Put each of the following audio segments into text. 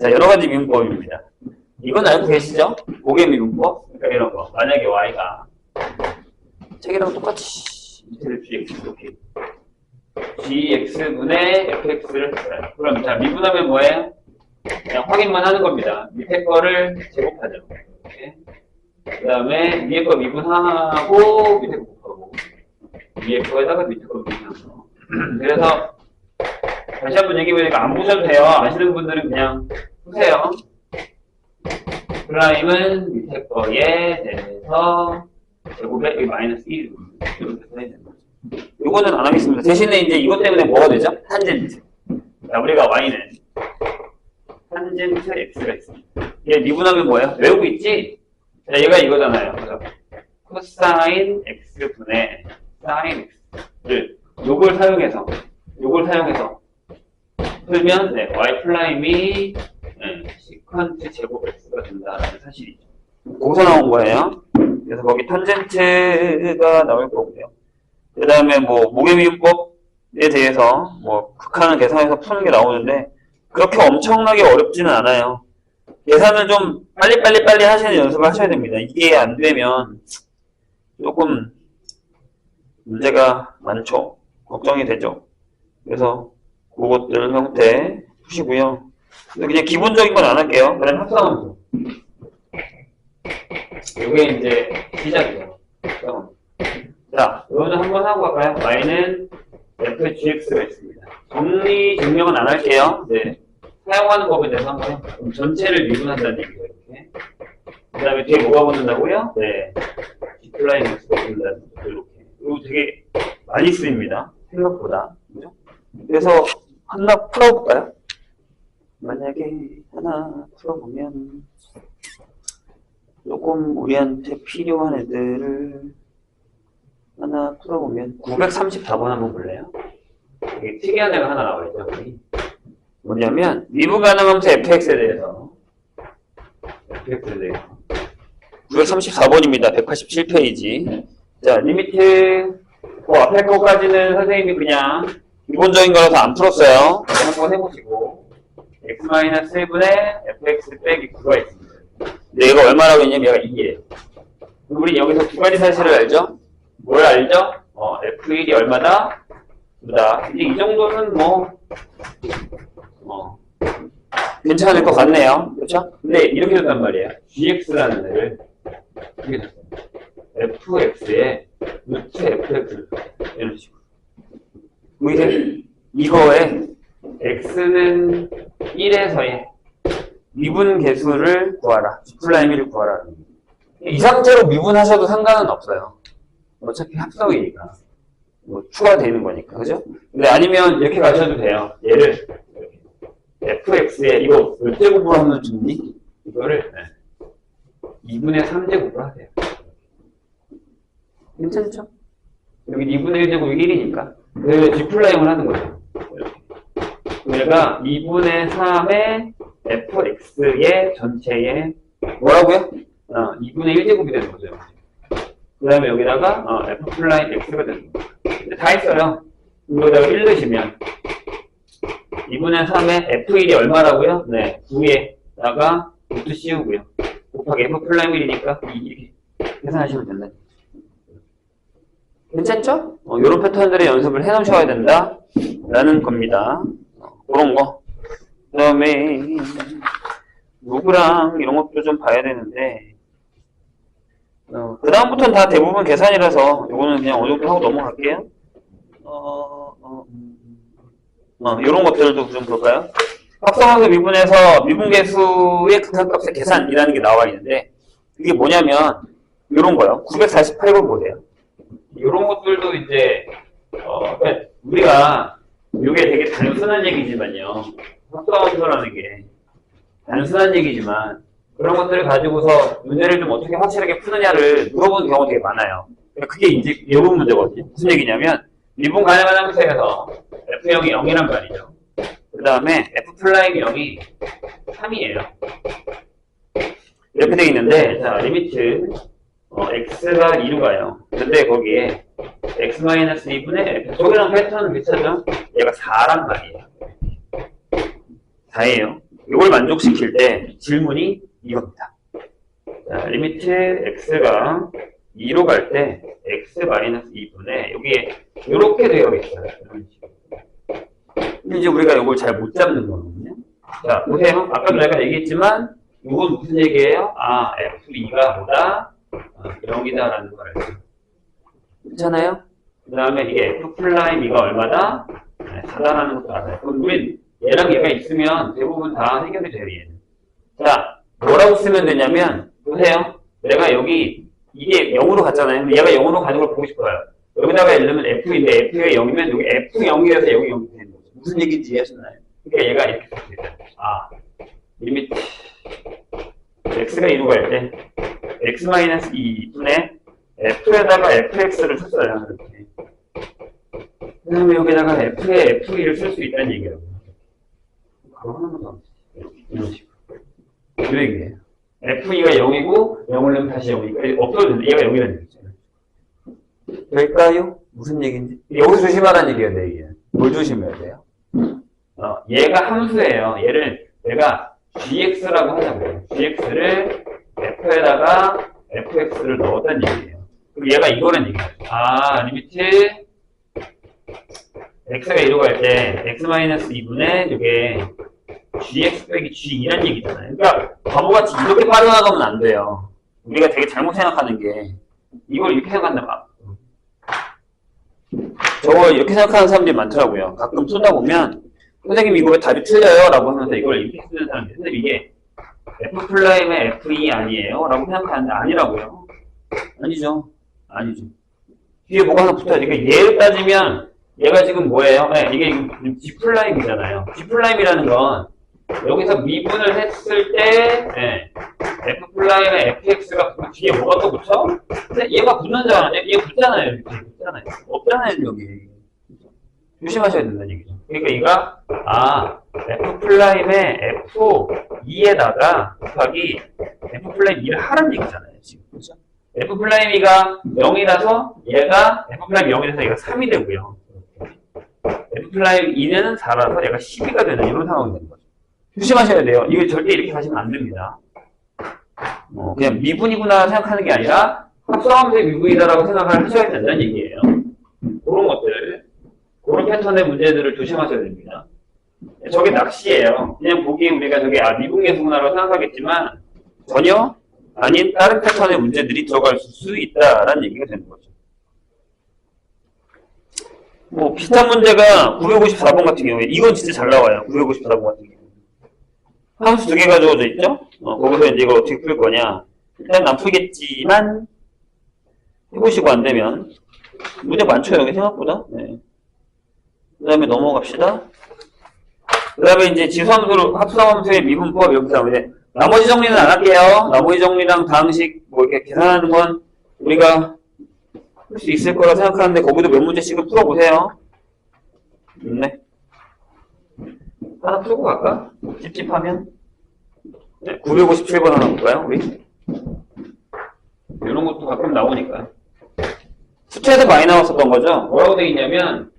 자, 여러 가지 미분법입니다. 이건 알고 계시죠? 고개 미분법? 그러니까 이런 거. 만약에 y가 책이랑 똑같이 밑에를 gx 이렇게 gx분의 fx를 했어요. 그럼 자, 미분하면 뭐예요? 그냥 확인만 하는 겁니다. 밑에 거를 제곱하죠. 이렇게. 그 다음에 위에 거 미분하고 밑에 거 곱하고 위에 거에다가 밑에 거 미분하고. 그래서 다시 한번 얘기 보니까 안 보셔도 돼요. 아시는 분들은 그냥 보세요. 프라임은 밑에 거에 대해서 제곱에 여기 마이너스 1 이렇게 써야 되는 거죠. 요거는 안 하겠습니다. 대신에 이제 이것 때문에 뭐가 되죠? 탄젠트. 자, 우리가 y는 탄젠트 x가 있습니다. 얘 미분하면 뭐예요? 외우고 있지? 자, 얘가 이거잖아요. 그래서 코사인 x분의 사인 x를 요걸 사용해서 풀면 네, y 프라임이 시퀀트 제곱 x가 된다라는 사실이죠. 거기서 나온 거예요. 그래서 거기 탄젠트가 나올 거고요. 그 다음에 뭐 모계미분법에 대해서 뭐 극한을 계산해서 푸는 게 나오는데 그렇게 엄청나게 어렵지는 않아요. 계산을 좀 빨리 하시는 연습을 하셔야 됩니다. 이게 안 되면 조금 문제가 많죠. 걱정이 되죠. 그래서 그것들 형태 푸시고요. 그냥 기본적인 건 안 할게요. 그냥 합성함수. 이게 이제 시작이죠. 자, 이거는 한번 하고 갈까요? y는 fgx가 있습니다. 정리 증명은 안 할게요. 네. 사용하는 법에 대해서 한번 해볼까요? 그럼 전체를 미분한다는 얘기죠, 이렇게. 그 다음에 뒤에 뭐가 붙는다고요? 네. g 플라임 x가 붙는다는 거죠, 이렇게. 이거 되게 많이 쓰입니다. 생각보다. 그죠? 그래서 하나 풀어볼까요? 만약에 하나 풀어보면 조금 우리한테 필요한 애들을 하나 풀어보면 934번 한번 볼래요? 되게 특이한 애가 하나 나와있죠. 뭐냐면 미분 가능함수 fx에 대해서 934번입니다. 187페이지. 자, 리미트 앞에 거까지는 선생님이 그냥 기본적인 거라서 안 풀었어요. 한번 해보시고 x-1분의 fx 빼기 9가 있습니다. 근데 얘가 얼마라고 했냐면 얘가 2예요. 우리 여기서 두 가지 사실을 알죠? 뭘 알죠? f1이 얼마다? 2다. 이제 이 정도는 괜찮을 것 같네요. 그렇죠? 근데 이렇게 됐단 말이에요. gx라는 애를 이렇게 됐어요. fx에 루트 fx를 이런 식으로. 이제 이거에 x는 1에서의 미분 계수를 구하라. G'를 구하라. 이 상태로 미분하셔도 상관은 없어요. 어차피 합성이니까. 뭐 추가되는 거니까. 그죠? 근데 아니면 이렇게 가셔도 돼요. 얘를 fx에 이거 몇 제곱으로 하면 좋니? 이거를 2분의 3제곱으로 하세요. 괜찮죠? 여기 2분의 1제곱이 1이니까. 그래서 G'을 하는 거죠. 얘가 2분의 3의 fx의 전체의 뭐라고요? 2분의 1제곱이 되는 거죠. 그 다음에 여기다가 f'x가 되는 거죠. 다 했어요. 여기다가 1 넣으시면 2분의 3의 f1이 얼마라고요? 네, 9에다가 루트 씌우고요. 곱하기 f'1이니까 2 계산하시면 된다. 괜찮죠? 이런 패턴들의 연습을 해 놓으셔야 된다 라는 겁니다. 그런 거. 그 다음에 로그랑 이런 것도 좀 봐야 되는데 그 다음부터는 다 대부분 계산이라서 이거는 그냥 어느 정도 하고 넘어갈게요. 이런 것들도 좀 볼까요? 합성함수 미분에서 미분계수의 극한값의 계산이라는 게 나와 있는데 이게 뭐냐면 이런 거요. 948번 보세요. 이런 것들도 이제 우리가 이게 되게 단순한 얘기지만요. 합성함수라는 게 단순한 얘기지만 그런 것들을 가지고서 문제를 좀 어떻게 확실하게 푸느냐를 물어보는 경우가 되게 많아요. 그게 이제 이 부분 문제거든요. 무슨 얘기냐면 미분 가능한 함수에서 F형이 0이란 말이죠. 그 다음에 F'이 0이 3이에요. 이렇게 돼 있는데 자 리미트 x가 2로 가요. 근데 거기에 x-2분의 f 저기랑 패턴은 비슷하죠? 얘가 4란 말이에요. 4예요. 이걸 만족시킬 때 질문이 이겁니다. 자, 리미트 x가 2로 갈 때 x-2분의 여기에 이렇게 되어있어요. 이제 우리가 이걸 잘 못 잡는 거거든요. 자, 보세요. 아까도 내가 얘기했지만 이건 무슨 얘기예요? 아, f2가 뭐다? 0이다라는 걸 알죠. 그렇잖아요? 그 다음에 이게 f'2가 얼마다? 4다라는 것도 알아요. 그럼 우린 얘랑 얘가 있으면 대부분 다 해결이 돼요, 얘는. 자, 뭐라고 쓰면 되냐면, 보세요. 내가 여기, 이게 0으로 갔잖아요. 얘가 0으로 가는 걸 보고 싶어요. 여기다가 예를 들면 f인데 f가 0이면 여기 f0이라서 여기 0이 되는 거죠. 무슨 얘기인지 이해하셨나요? 그러니까 얘가 이렇게 됩니다. 아, 리미트 x가 2로 갈 때 x-2분의 f에다가 fx를 썼어요. 이렇게. 그 다음에 여기다가 f에 f2를 쓸 수 있다는 얘기예요. 바로 하나만 더. 이런 식으로. 이 얘기예요. f2가 0이고 0을 넣으면 다시 0이니까 없어도 얘가 0이라는 얘기죠. 될까요? 무슨 얘기인지. 여기서 조심하라는 얘기예요, 내 얘기는. 뭘 조심해야 돼요? 얘가 함수예요. 얘를 내가 gx라고 하자고요. gx를 f에다가 fx를 넣었다는 얘기예요. 그럼 얘가 이거라는 얘기예요. 아, 리미트 x가 2로 갈 때 x-2분의 이게 gx 빼기 g2란 얘기잖아요. 그러니까 바보같이 이렇게 빠져나가면 안 돼요. 우리가 되게 잘못 생각하는 게 이걸 이렇게 생각한다 막. 저거 이렇게 생각하는 사람들이 많더라고요. 가끔 쏘다 보면 선생님 이거 왜 답이 틀려요? 라고 하면서 이걸 이렇게 쓰는 사람들이 선생님 이게 F'의 F2 아니에요? 라고 생각하는데 아니라고요. 아니죠. 아니죠. 뒤에 뭐가 하나 붙어야 돼. 그러니까 얘를 따지면 얘가 지금 뭐예요? 네, 이게 G'이잖아요. G'이라는 건 여기서 미분을 했을 때 네, F'의 fx가 뒤에 뭐가 또 붙어? 근데 얘가 붙는잖아요. 얘 붙잖아요. 이렇게 붙잖아요. 없잖아요. 여기. 조심하셔야 된다는 얘기죠. 그러니까 얘가 F'의 F2에다가 곱하기 F'2를 하라는 얘기잖아요. 지금. 그죠? F'E가 0이라서 얘가 F'E 0이라서 얘가 3이 되고요. F'E는 4라서 얘가 12가 되는 이런 상황이 되는 거죠. 조심하셔야 돼요. 이거 절대 이렇게 가시면 안 됩니다. 그냥 미분이구나 생각하는 게 아니라 합성함수의 미분이다라고 생각을 하셔야 된다는 얘기예요. 그런 것들, 그런 패턴의 문제들을 조심하셔야 됩니다. 저게 낚시예요. 그냥 보기에 우리가 저게 미분계수구나라고 생각하겠지만 전혀 아닌 다른 패턴의 문제들이 들어갈 수 있다라는 얘기가 되는 거죠. 뭐 비슷한 문제가 954번 같은 경우에 이건 진짜 잘 나와요. 954번 같은 경우에 함수 두 개가 주어져 있죠? 거기서 이제 이걸 어떻게 풀 거냐. 일단 안 풀겠지만 해보시고 안 되면 문제 많죠 여기 생각보다. 네. 그 다음에 넘어갑시다. 그 다음에 이제 지수함수, 합성함수의 미분법 여기서 나오는데 나머지 정리는 안 할게요. 나머지 정리랑 다항식 뭐 이렇게 계산하는 건 우리가 할 수 있을 거라 생각하는데 거기도 몇 문제씩은 풀어보세요. 네. 하나 풀고 갈까? 찝찝하면? 네, 957번 하나 볼까요, 우리? 이런 것도 가끔 나오니까요. 수채에서 많이 나왔었던 거죠? 뭐라고 되어 있냐면,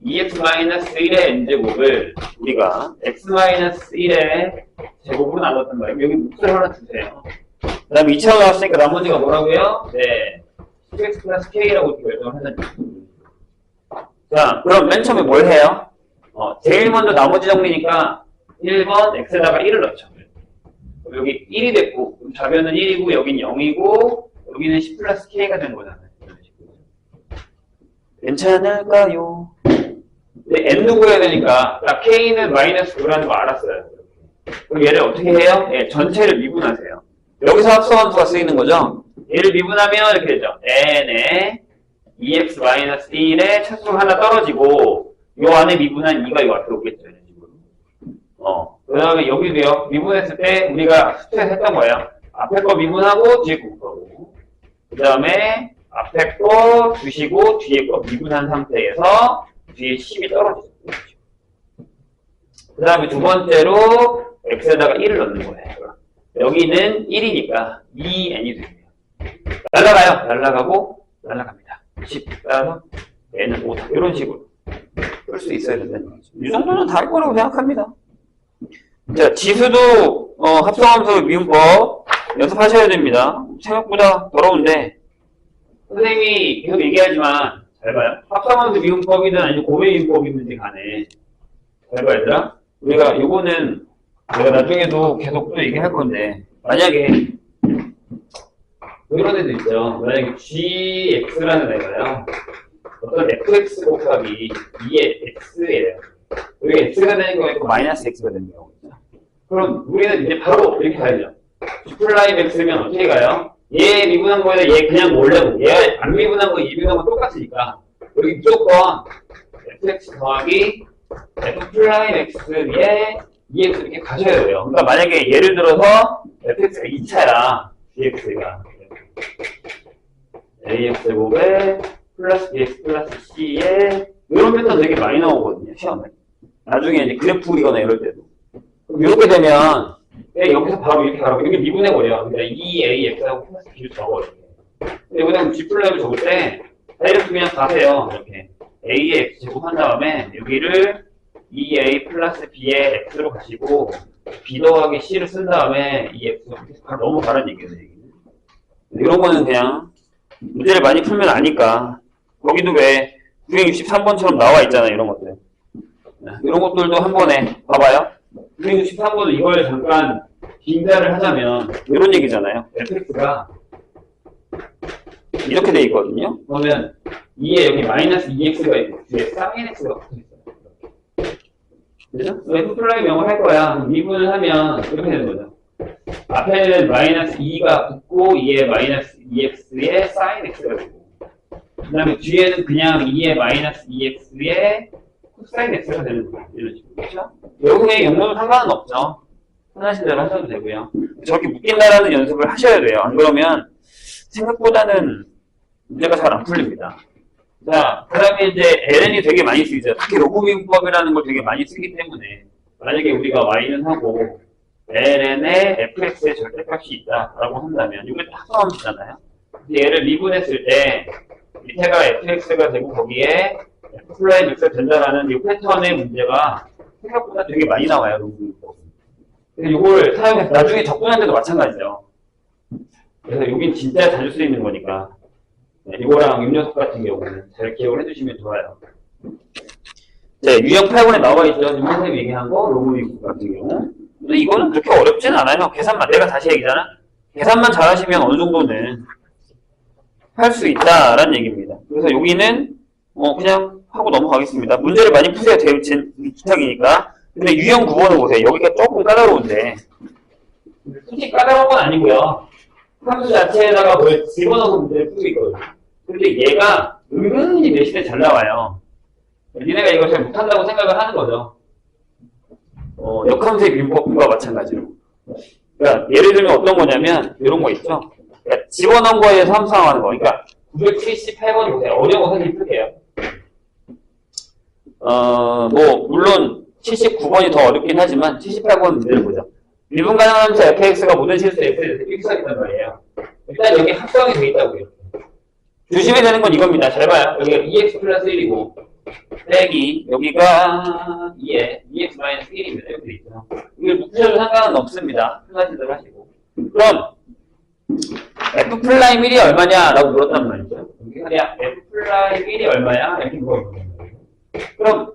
2x-1의 n제곱을 우리가 x-1의 제곱으로 나눴단 말이에요. 여기 몫을 하나 주세요. 그 다음에 2차로 나왔으니까 나머지가 뭐라고요? 네. 10x 플러스 k라고 결정을 했는데. 자, 그럼 맨 처음에 뭘 해요? 제일 먼저 나머지 정리니까 1번 x에다가 1을 넣죠. 여기 1이 됐고, 좌변은 1이고, 여긴 0이고, 여기는 10 플러스 k가 된 거잖아요. 괜찮을까요? 근데 n도 구해야 되니까, k는 마이너스 9라는 거 알았어요. 그럼 얘를 어떻게 해요? 예, 전체를 미분하세요. 여기서 합성함수가 쓰이는 거죠? 얘를 미분하면 이렇게 되죠. n에 2x-1의 차수 하나 떨어지고, 요 안에 미분한 2가 요 앞에 오겠죠. 이런 식으로. 그 다음에 여기도요, 미분했을 때 우리가 수치에서 했던 거예요. 앞에 거 미분하고 뒤에 거 곱하고. 그 다음에 앞에 거 주시고 뒤에 거 미분한 상태에서 뒤에 10이 떨어지죠. 그 다음에 두 번째로 x에다가 1을 넣는 거예요. 여기는 1이니까 2n이 됩니다. 날라가요. 날라가고 날라갑니다. 10 따라서 n은 5다. 이런 식으로 풀 수 있어야 된다는 거죠. 이 정도는 다 할 거라고 생각합니다. 자, 지수도 합성함수 미분법 연습하셔야 됩니다. 생각보다 더러운데 선생님이 계속 얘기하지만 잘 봐요. 합성함수 미분법이든 아니면 고배 미분법이든지 간에 잘 봐, 얘들아. 우리가 요거는 내가 나중에도 계속 또 얘기할 건데 만약에 이런 애도 있죠. 만약에 gx라는 애가요. 어떤 fx 곱하기 2의 x예요. 여기 x가 되는 경우에 마이너스 x가 되는 경우가 있죠. 그럼 우리는 이제 바로 이렇게 가야죠. g 프라임 x면 어떻게 가요? 얘 미분한 거에다 얘 그냥 몰래고 얘 안 미분한 거, 이 미분한 거 똑같으니까 여기 무조건 fx 더하기 f 프라임 x 위에 2x 이렇게 가셔야 돼요. 그러니까 만약에 예를 들어서 fx가 2차야. dx가 ax 제곱에 플러스 bx 플러스 c에 이런 패턴 되게 많이 나오거든요. 시험에. 나중에 이제 그래프 그리거나 이럴 때도. 그럼 이렇게 되면 여기서 바로 이렇게 가라고 여기 미분해버려. 그러니까 2ax하고 플러스 b를 적어. 근데 여기다 g 플라임을 적을 때 다이렉트 그냥 가세요. 이렇게 a의 x 제곱 한 다음에 여기를 2a 플러스 b의 x로 가시고 b 더하기 c를 쓴 다음에 이 x 넘어가라는 얘기예요. 이런 거는 그냥 문제를 많이 풀면 아니까 거기도 왜 963번처럼 나와 있잖아요. 이런 것들. 이런 것들도 한 번에 봐봐요. 963번은 이걸 잠깐 빙자를 하자면 이런 얘기잖아요. fx가 이렇게 돼 있거든요. 그러면 2에 여기 마이너스 2x가 있고 뒤에 sin x가 붙어있어요. 그죠? f 플라임 영어를 할 거야. 미분을 하면 이렇게 되는 거죠. 앞에는 마이너스 2가 붙고 2에 마이너스 2x에 sin x가 되고 그 다음에 뒤에는 그냥 2에 마이너스 2x에 코사인 x가 되는 거예요. 이런 식으로. 그렇죠? 여기에 용도는 상관은 없죠. 편하신 대로 하셔도 되고요. 저렇게 묶인다라는 연습을 하셔야 돼요. 안 그러면 생각보다는 문제가 잘 안 풀립니다. 자, 그 다음에 이제 ln이 되게 많이 쓰이죠. 특히 로그미분법이라는 걸 되게 많이 쓰기 때문에 만약에 우리가 y는 하고 ln에 fx의 절대값이 있다라고 한다면 이게 합성함수잖아요. 얘를 미분했을 때 밑에가 fx가 되고 거기에 f 플라임 x가 된다라는 이 패턴의 문제가 생각보다 되게 많이 나와요. 로그미분법. 그래서 이걸 사용해서 나중에 접근할 때도 마찬가지죠. 그래서 여긴 진짜 자주 쓰이는 거니까 이거랑 음료수 같은 경우는 잘 기억을 해주시면 좋아요. 네, 유형 8번에 나와 있죠. 지금 선생님이 얘기한 거 로그미분법 같은 경우. 근데 이거는 그렇게 어렵진 않아요. 계산만, 내가 다시 얘기잖아. 계산만 잘하시면 어느 정도는 할 수 있다라는 얘기입니다. 그래서 여기는 그냥 하고 넘어가겠습니다. 문제를 많이 푸세요. 제 부탁이니까. 근데 유형 9번을 보세요. 여기가 조금 까다로운데 솔직히 까다로운 건 아니고요. 함수 자체에다가 뭘 집어넣어서 문제를 풀고 있거든요. 근데 얘가 은근히 내신에 잘 나와요. 니네가 이걸 잘 못한다고 생각을 하는 거죠. 역함수의 미분법과 마찬가지로. 그러니까 예를 들면 어떤 거냐면 이런 거 있죠. 그러니까 집어넣은 거에서 함수하는 거. 그러니까 978번 보세요. 어려운 거 사실 풀게요. 물론 79번이 더 어렵긴 하지만 78번 문제를 보죠. 미분 가능함수 fx가 모든 실수 x에 대해서 일치하겠단 말이에요. 일단 여기 합성이 되어 있다고요. 조심해야 되는 건 이겁니다. 잘 봐요. 여기가 2x 플러스 1이고 빼기 여기가 2에 2x 마이너스 1입니다. 이렇게 돼 있죠. 이걸 묶으셔도 상관은 없습니다. 편하신 대로 하시고. 그럼 f 플라임 1이 얼마냐? 라고 물었단 말이죠. 여기가 f 플라임 1이 얼마야? 이렇게 물어보는 거예요. 그럼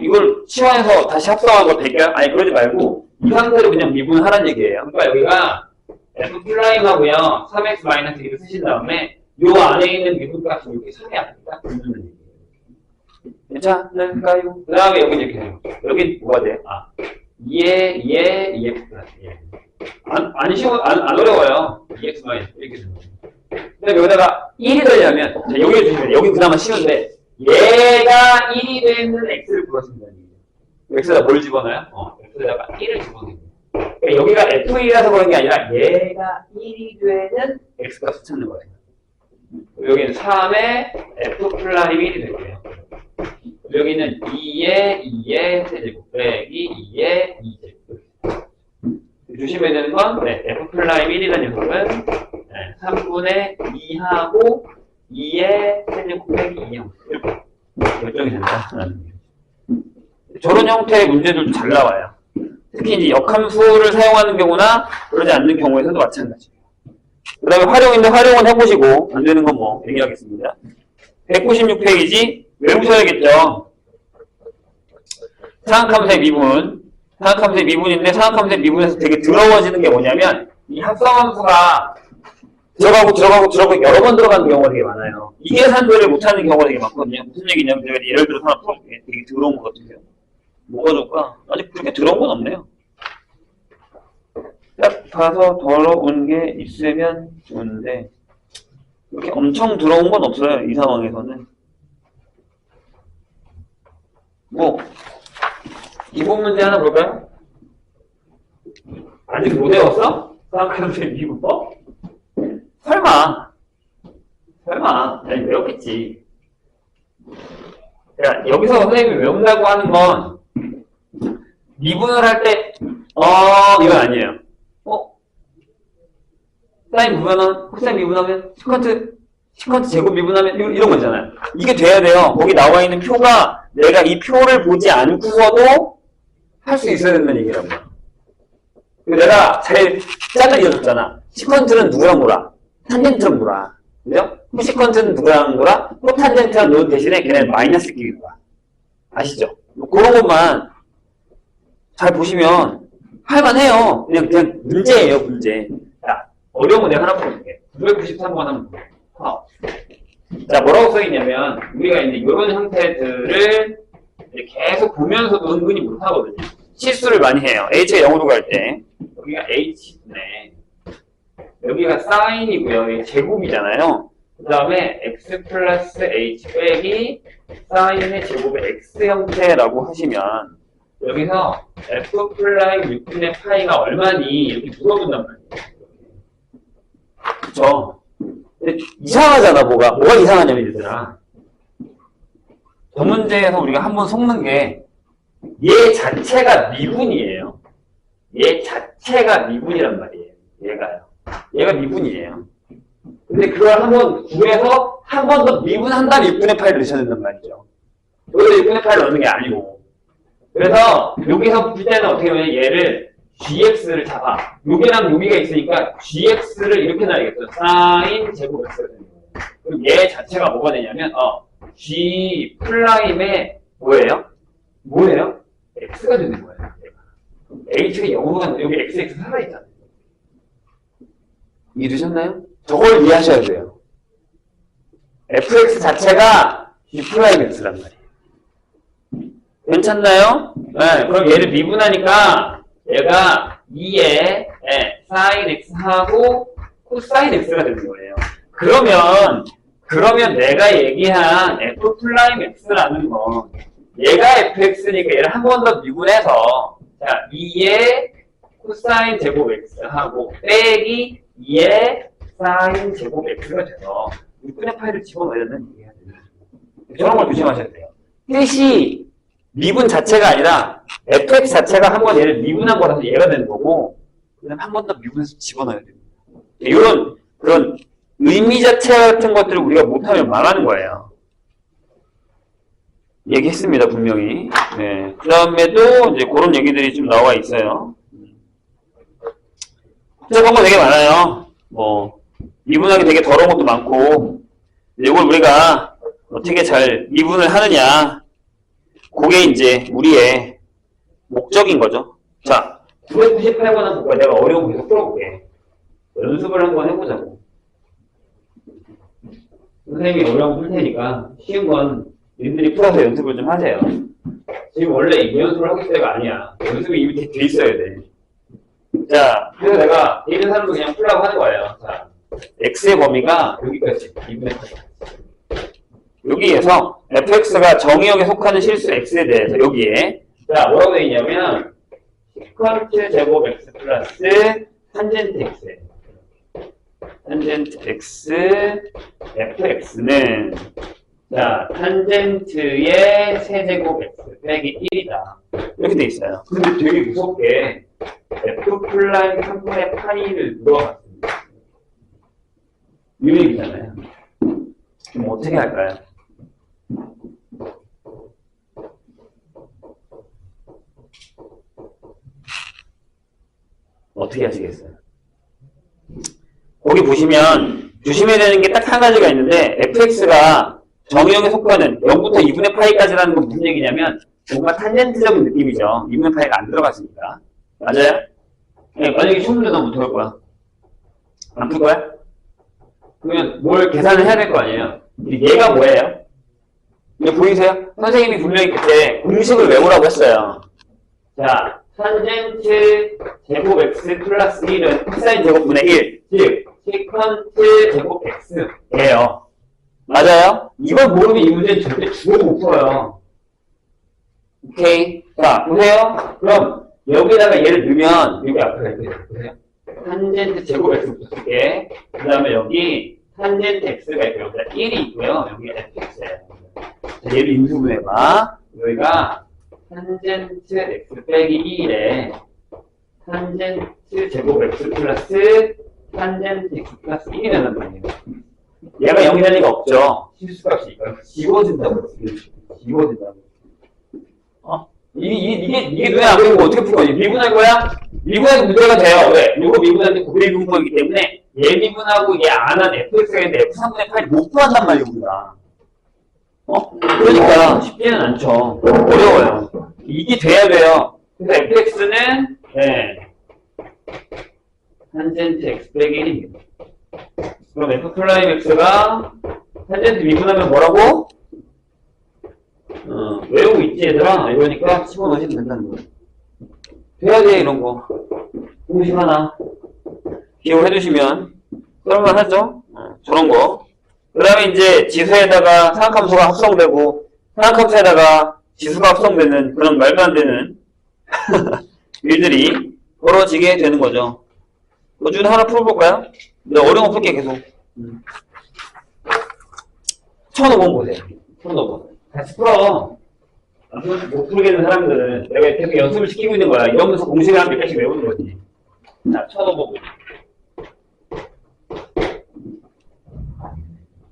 이걸 치환해서 다시 합성한 걸 될까요? 아니 그러지 말고 이 상태로 그냥 미분하라는 얘기예요. 그러니까 여기가 f 플라임하고요 3x 마이너스 1을 쓰신 다음에 요 안에 있는 미분값이 이렇게 3이 앞에다 붙는 얘기예요. 괜찮을까요? 그 다음에 여기 이렇게 돼요. 여기 뭐가 돼? 2에 2x 플러스 1. 안 어려워요. 2x 마이너스 이렇게 되는 거예요. 근데 여기다가 1이 되려면 자, 여기 주시면 여기 그나마 쉬운데 얘가 1이 되는 x를 구하신다는 얘기예요. x에다 뭘 집어넣어요? x에다가 1을 집어넣어요. 그러니까 여기가 f1이라서 그런 게 아니라 얘가 1이 되는 x값을 찾는 거예요. 여기는 3에 f 플라임 1이 되고요. 여기는 2의 세제곱 빼기 2의 2제곱. 조심해야 되는 건 f 플라임 1이라는 녀석은 3분의 2하고 2의 세제곱 빼기 2의 이렇게 결정이 된다. 저런 형태의 문제들도 잘 나와요. 특히 이제 역함수를 사용하는 경우나 그러지 않는 경우에서도 마찬가지예요. 그 다음에 활용인데 활용은 해보시고 안 되는 건 뭐 얘기하겠습니다. 196페이지 외우셔야겠죠. 상학함수의 미분. 상학함수의 미분인데 상학함수의 미분에서 되게 더러워지는 게 뭐냐면 이 합성함수가 들어가고 여러 번 들어가는 경우가 되게 많아요. 이 계산들을 못하는 경우가 되게 많거든요. 무슨 얘기냐면 제가 예를 들어서 하나 풀어볼게요. 되게 더러운 것 같으세요. 뭐가 좋을까? 아직 그렇게 더러운 건 없네요. 딱 봐서 더러운 게 있으면 좋은데 이렇게 엄청 더러운 건 없어요. 이 상황에서는. 뭐 기본 문제 하나 볼까요? 아직 못 외웠어? 상학함수의 미분법? 설마 잘 외웠겠지. 그러니까 여기서 선생님이 외운다고 하는 건 미분을 할 때 이건 아니에요. 사인 미분하면 코사인 미분하면 시컨트 제곱 미분하면 이런 거잖아요. 이게 돼야 돼요. 거기 나와 있는 표가 내가 이 표를 보지 않고서도 할 수 있어야 된다는 얘기라고요. 내가 잘 잘라이어줬잖아. 시컨트는 누구랑 놀아? 탄젠트랑 놀아. 그죠? 후시컨트는 누구랑 놀아? 코탄젠트랑 노는 대신에 걔네는 마이너스 끼는 거야. 아시죠? 그런 것만 잘 보시면 할만해요. 그냥 문제예요, 문제. 자, 어려운 거 내가 하나 풀어줄게. 993번 한번 볼게요. 자, 뭐라고 써있냐면 우리가 이제 이런 형태들을 이제 계속 보면서도 은근히 못하거든요. 실수를 많이 해요. h가 0으로 갈 때. 여기가 h네. 여기가 사인이고요. 제곱이잖아요. 그 다음에 x 플러스 h 빼기 사인의 제곱의 x 형태라고 하시면 여기서 f 플라임 6분의 파이가 얼마니 이렇게 물어본단 말이에요. 그쵸? 근데 이상하잖아. 뭐가 이상하냐면 얘들아. 저 문제에서 우리가 한번 속는 게 얘 자체가 미분이에요. 얘 자체가 미분이란 말이에요. 얘가 미분이에요. 근데 그걸 한번 구해서 한 번 더 미분한 다음에 6분의 8을 넣으셔야 된단 말이죠. 여기서 6분의 8을 넣는 게 아니고. 그래서 여기서 풀 때는 어떻게 하면 얘를 gx를 잡아. 여기랑 여기가 있으니까 gx를 이렇게 놔야겠죠. 사인 제곱 x가 되는 거예요. 그럼 얘 자체가 뭐가 되냐면 g 플라임의 뭐예요? x가 되는 거예요. h가 0으로 가는 여기 x 살아있잖아요. 이해되셨나요? 저걸 이해하셔야 돼요. fx 자체가 g 프라임 x란 말이에요. 괜찮나요? 네, 그럼 얘를 미분하니까 얘가 2에 sin x하고 코사인 x가 되는 거예요. 그러면 내가 얘기한 f 플라임 x라는 건 얘가 fx니까 얘를 한 번 더 미분해서 자 2에 코사인 제곱 x하고 빼기 2에 사인 제곱 x가 돼서 6분의 8을 집어넣어야 된다는 얘기가 돼요. 저런 걸 조심하셔야 돼요. 뜻이 미분 자체가 아니라 fx 자체가 한 번 얘를 미분한 거라서 얘가 되는 거고 그다음 한 번 더 미분해서 집어넣어야 됩니다. 이런 그런 의미 자체 같은 것들을 우리가 못하면 망하는 거예요. 얘기했습니다, 분명히. 네. 그 다음에도 이제 그런 얘기들이 좀 나와 있어요. 복잡한 거 되게 많아요. 미분하기 되게 더러운 것도 많고, 이걸 우리가 어떻게 잘 미분을 하느냐. 그게 이제 우리의 목적인 거죠. 자, 998번 한번 볼까요? 내가 어려운 거 계속 풀어볼게. 연습을 한번 해보자고. 선생님이 어려운 거 풀 테니까 쉬운 건 님들이 풀어서 연습을 좀 하세요. 지금 원래 이 연습을 하고 있을 때가 아니야. 연습이 이미 돼 있어야 돼. 자, 그래서 내가 있는 사람도 그냥 풀라고 하는 거예요. 자, x의 범위가 여기까지 2분의 8. 여기에서 fx가 정의역에 속하는 실수 x에 대해서 여기에 자 뭐라고 되어 있냐면 시컨트 제곱 x 플러스 탄젠트 x 탄젠트 x fx는 자 탄젠트의 세제곱 x 빼기 1이다 이렇게 돼 있어요. 근데 되게 무섭게 f 플라임 3분의 파이를 물어봤습니다. 이 얘기잖아요. 그럼 어떻게 할까요? 어떻게 하시겠어요? 거기 보시면 조심해야 되는 게 딱 한 가지가 있는데 fx가 정의역의 속도는 0부터 2분의 파이까지라는 건 무슨 얘기냐면 뭔가 탄젠트적인 느낌이죠. 2분의 파이가 안 들어갔으니까. 맞아요? 네, 만약에 시험 문제 너무 못할 거야. 안 풀 거야? 그러면 뭘 계산을 해야 될 거 아니에요? 얘가 뭐예요? 이거 보이세요? 선생님이 분명히 그때 공식을 외우라고 했어요. 자, 탄젠트 제곱 x 플러스 1은 코사인 제곱분의 1, 즉 시컨트 제곱 x예요. 맞아요? 이걸 모르면 이 문제는 절대 죽어도 못 풀어요. 오케이. 자, 보세요. 그럼 여기다가 얘를 넣으면 여기 앞에 이렇게 돼요. 보세요. 탄젠트 제곱 x부터 쓸게. 그 다음에 여기 탄젠트 x가 있고요. 여기다 1이 있고요. 여기 fx예요. 자, 얘를 인수분해봐. 여기가 탄젠트 x 빼기 1에 탄젠트 제곱 x 플러스 탄젠트 x 플러스 1이 된단 말이에요. 얘가 0이 될 리가 없죠. 실수값이니까. 지워진다고. 지워진다고. 이게 눈에 안 보이고 어떻게 풀 거지? 미분할 거야? 미분해도 문제가 돼요. 왜? 이거 미분할 때 고bil 미분법이기 때문에 얘 미분하고 얘 안 한 fx가 있는데 f3분의 8 못 구한단 말이에요, 우리가. 그러니까 쉽지는 않죠. 어려워요. 이게 돼야 돼요. 그래서 fx는, 탄젠트 x 빼기 1입니다. 그럼 f 플라임 x가 탄젠트 미분하면 뭐라고? 외우고 있지, 얘들아? 이러니까 집어넣으시면 된다는 거예요. 돼야 돼, 이런 거. 공식 하나. 기억해두시면, 그럴만 하죠? 저런 거. 그 다음에 이제 지수에다가 상악함수가 합성되고, 상악함수에다가 지수가 합성되는 그런 말도 안 되는 일들이 벌어지게 되는 거죠. 그 중에 하나 풀어볼까요? 근데 어려운 거 풀게, 계속. 1005번 보세요. 1005번. 같이 풀어. 못 풀겠는 사람들은 내가 계속 연습을 시키고 있는 거야. 이러면서 공식을 한 몇 개씩 외우는 거지. 자, 1005번.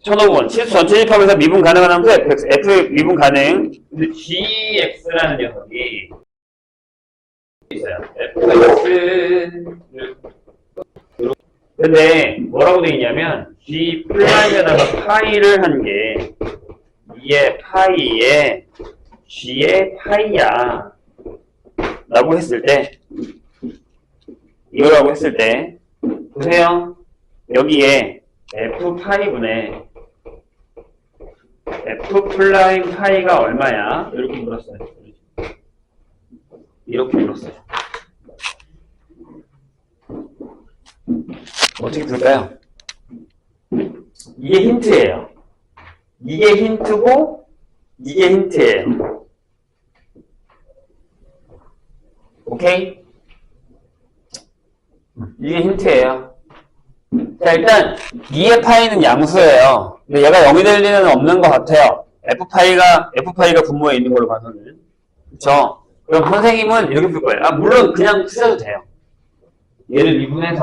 1005번. 치수 전체 집합에서 미분 가능한 함수 f 미분 가능. 근데 gx라는 녀석이 있어요. fx. 근데 뭐라고 되어 있냐면 g 플라임에다가 파이를 한 게 2의 파이에 g의 파이야 라고 했을 때, 이거라고 했을 때 보세요. 여기에 f 파이분의 f 플라임 파이가 얼마야? 이렇게 물었어요. 이렇게 물었어요. 어떻게 풀까요? 이게 힌트예요. 이게 힌트고 이게 힌트예요. 오케이? 이게 힌트예요. 자, 일단 2의 파이는 양수예요. 근데 얘가 0이 될 리는 없는 것 같아요. f파이가 분모에 있는 걸로 봐서는. 그쵸? 그럼 선생님은 이렇게 풀 거예요. 물론 그냥 쓰셔도 돼요. 얘를 미분한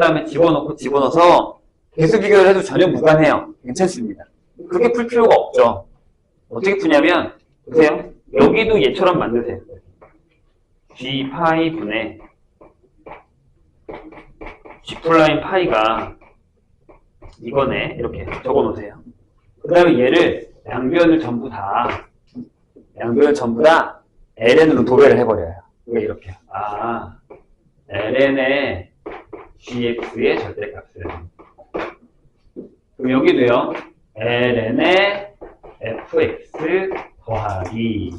다음에 집어넣어서 개수 비교를 해도 전혀 무관해요. 괜찮습니다. 그렇게 풀 필요가 없죠. 어떻게 푸냐면, 보세요. 여기도 얘처럼 만드세요. g 파이 분의 g 플라임 파이가 이거네. 이렇게 적어 놓으세요. 그 다음에 얘를 양변을 전부 다 ln으로 도배를 해버려요. 이렇게. ln의 gx의 절대값을. 그럼 여기도요. ln의 fx 더하기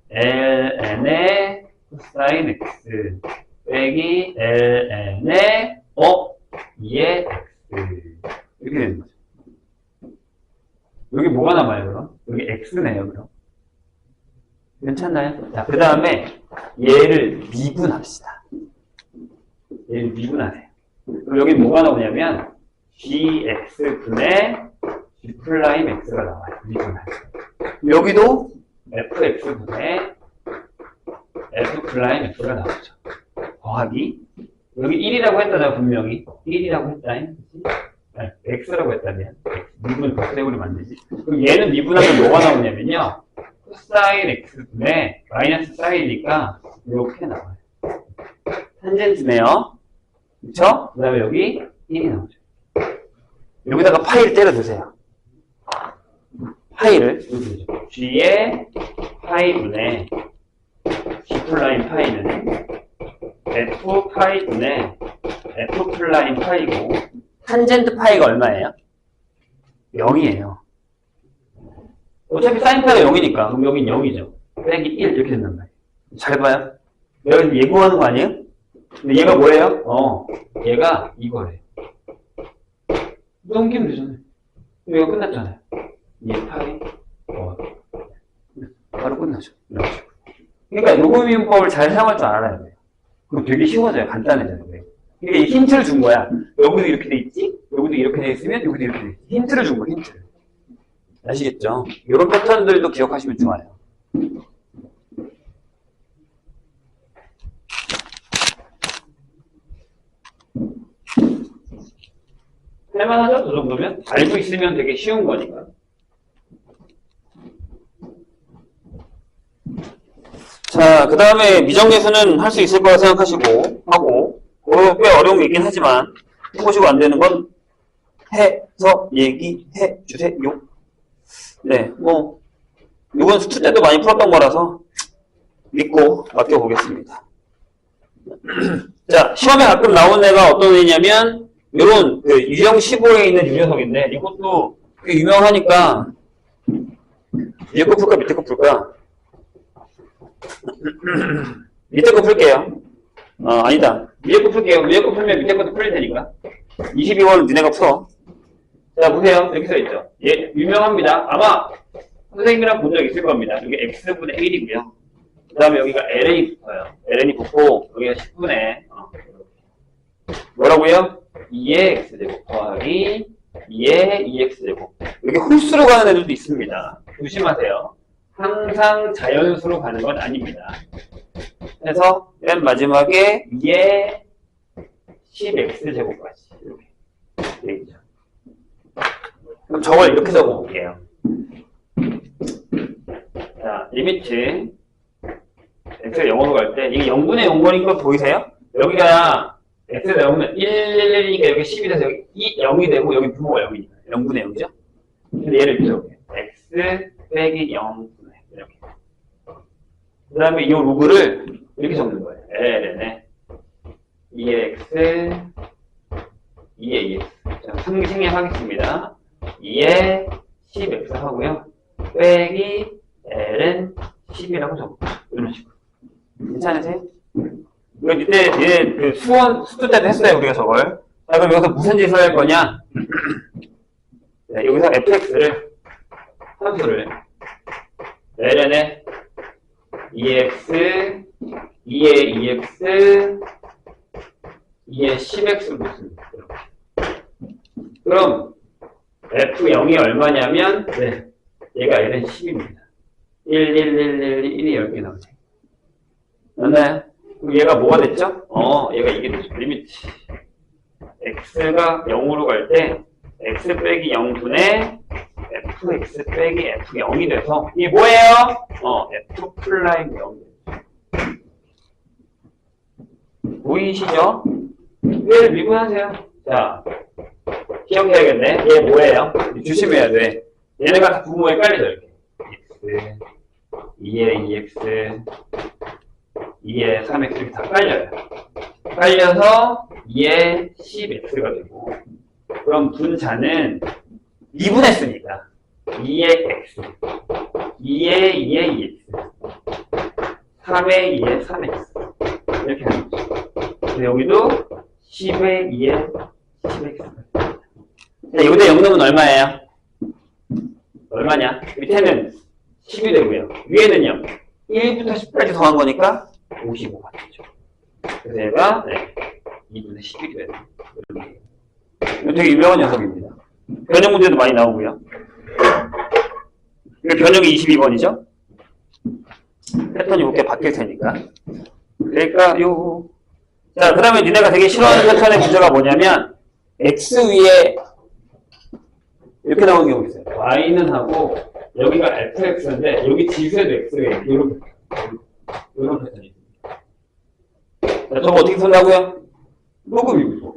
ln의 코사인 x 빼기 ln의 2의 x. 이렇게 되는 거죠. 여기 뭐가 남아요, 그럼? 여기 x네요, 그럼. 괜찮나요? 자, 그 다음에 얘를 미분합시다. 얘를 미분하세요. 그럼 여기 뭐가 나오냐면 gx분의 g 플라임 x가 나와요. 미분하세요. 여기도 fx분의 f 플라임 x가 나오죠. 더하기 여기 1이라고 했잖아요. 분명히 1이라고 했다니. x라고 했다면 미분을 곱셈으로 만들지. 그럼 얘는 미분하면 뭐가 나오냐면요. 코사인 x분의 마이너스 사인이니까 이렇게 나와요. 탄젠트네요. 그쵸? 그 다음에 여기 1이 나오죠. 여기다가 파이를 때려 두세요. 파이를 G의 파이분의 G 플라임 파이는 F 파이분의 F 플라임 파이고, 탄젠트 파이가 얼마예요? 0이에요. 어차피 사인 파이가 0이니까 그럼 여긴 0이죠. 빼기 1 이렇게 된단 말이에요. 잘 봐요. 여기 예고하는 거 아니에요? 근데 얘가 뭐예요? 얘가 이거래요. 넘기면 되잖아요. 이거 끝났잖아요. 얘 파이 바로 끝나죠. 이런 식으로. 그러니까 로그미움법을 잘 사용할 줄 알아야 돼요. 그럼 되게 쉬워져요. 간단해져요. 그러니까 힌트를 준 거야. 여기도 이렇게 돼 있지? 여기도 이렇게 돼 있으면 여기도 이렇게 돼 있지. 힌트를 준 거야. 힌트를. 아시겠죠? 이런 패턴들도 기억하시면 좋아요. 할만하죠? 그 정도면? 알고 있으면 되게 쉬운 거니까. 자, 그 다음에 미정계수는 할 수 있을 거라 생각하시고, 하고, 꽤 어려운 게 있긴 하지만, 해보시고 안 되는 건 해서 얘기해 주세요. 네, 뭐, 이건 수투 때도 많이 풀었던 거라서 믿고 맡겨보겠습니다. 자, 시험에 가끔 나오는 애가 어떤 애냐면, 요런, 유형 15에 있는 이 녀석인데, 이것도 꽤 유명하니까, 위에 거 풀까, 밑에 거 풀까? 밑에 거 풀게요. 아니다. 위에 거 풀게요. 위에 거 풀면 밑에 것도 풀릴 테니까. 22번 니네가 풀어. 자, 보세요. 여기 써있죠. 얘, 유명합니다. 아마 선생님이랑 본 적 있을 겁니다. 여기 x분의 1이고요. 그 다음에 여기가 ln이 붙어요. ln이 붙고, 여기가 10분의, 뭐라고요? 2의 x제곱 더하기 2의 2x제곱. 여기 홀수로 가는 애들도 있습니다. 조심하세요. 항상 자연수로 가는 건 아닙니다. 그래서 맨 마지막에 2의 10x제곱까지 이렇게 되겠죠. 그럼 저걸 이렇게 적어볼게요. 자, 리미트 x가 0으로 갈 때 이게 0분의 0번인 거 보이세요? 여기가 x가 0이면 1이니까 여기 10이 돼서 여기 0이 되고 여기 부모가 0이니까 0분의 0이죠? 근데 얘를 이렇게 적을게요. x 빼기 0분의 이렇게. 그 다음에 이 로그를 이렇게 적는 거예요. ln에 2x 2의 2x. 자, 생략하겠습니다. 2의 10x 하고요. 빼기 ln 10이라고 적을게요. 이런 식으로. 괜찮으세요? 이거 이때 얘 그 수투 때도 했어요. 우리가 저걸. 자, 그럼 여기서 무슨 짓을 할 거냐? 네, 여기서 fx를 함수를 ln에 2x 2의 2x 2의 10x를 놓습니다. 그럼 f0이 얼마냐면 네, 얘가 ln 10입니다. 1, 1, 1, 1, 1이 10개 나오죠. 맞나요? 그럼 얘가 뭐가 됐죠? 얘가 이게 되죠. 리미트 x가 0으로 갈 때 x 빼기 0분의 fx 빼기 f0이 돼서 이게 뭐예요? f 플라임 0. 보이시죠? 얘를 미분하세요. 자, 기억해야겠네. 얘 뭐예요? 조심해야 돼. 얘네가 다 부모에 깔려져 이렇게. x 2의 2x 2의 3x 이렇게 다 깔려요. 깔려서 2의 10x가 되고, 그럼 분자는 미분했으니까 2의 x 2의 2의 2x 3의 2의 3x 이렇게 하는 거죠. 그래서 여기도 10의 2의 10x. 자, 여기다 0 넣으면 얼마예요? 얼마냐? 밑에는 10이 되고요. 위에는요. 1부터 10까지 더한 거니까 55가 되죠. 그래서 얘가 2분의 11이 되는 거예요. 이거 되게 유명한 녀석입니다. 변형 문제도 많이 나오고요. 이거 변형이 22번이죠? 패턴이 이렇게 바뀔 테니까. 그러니까 자, 그 다음에 니네가 되게 싫어하는 패턴의 문제가 뭐냐면 x 위에 이렇게 나오는 경우 있어요. y는 하고 여기가 fx인데 여기 지수에도 x가 이렇게 이런 패턴이 있습니다. 자, 저거 어떻게 쓴다고요? 로그 미분법.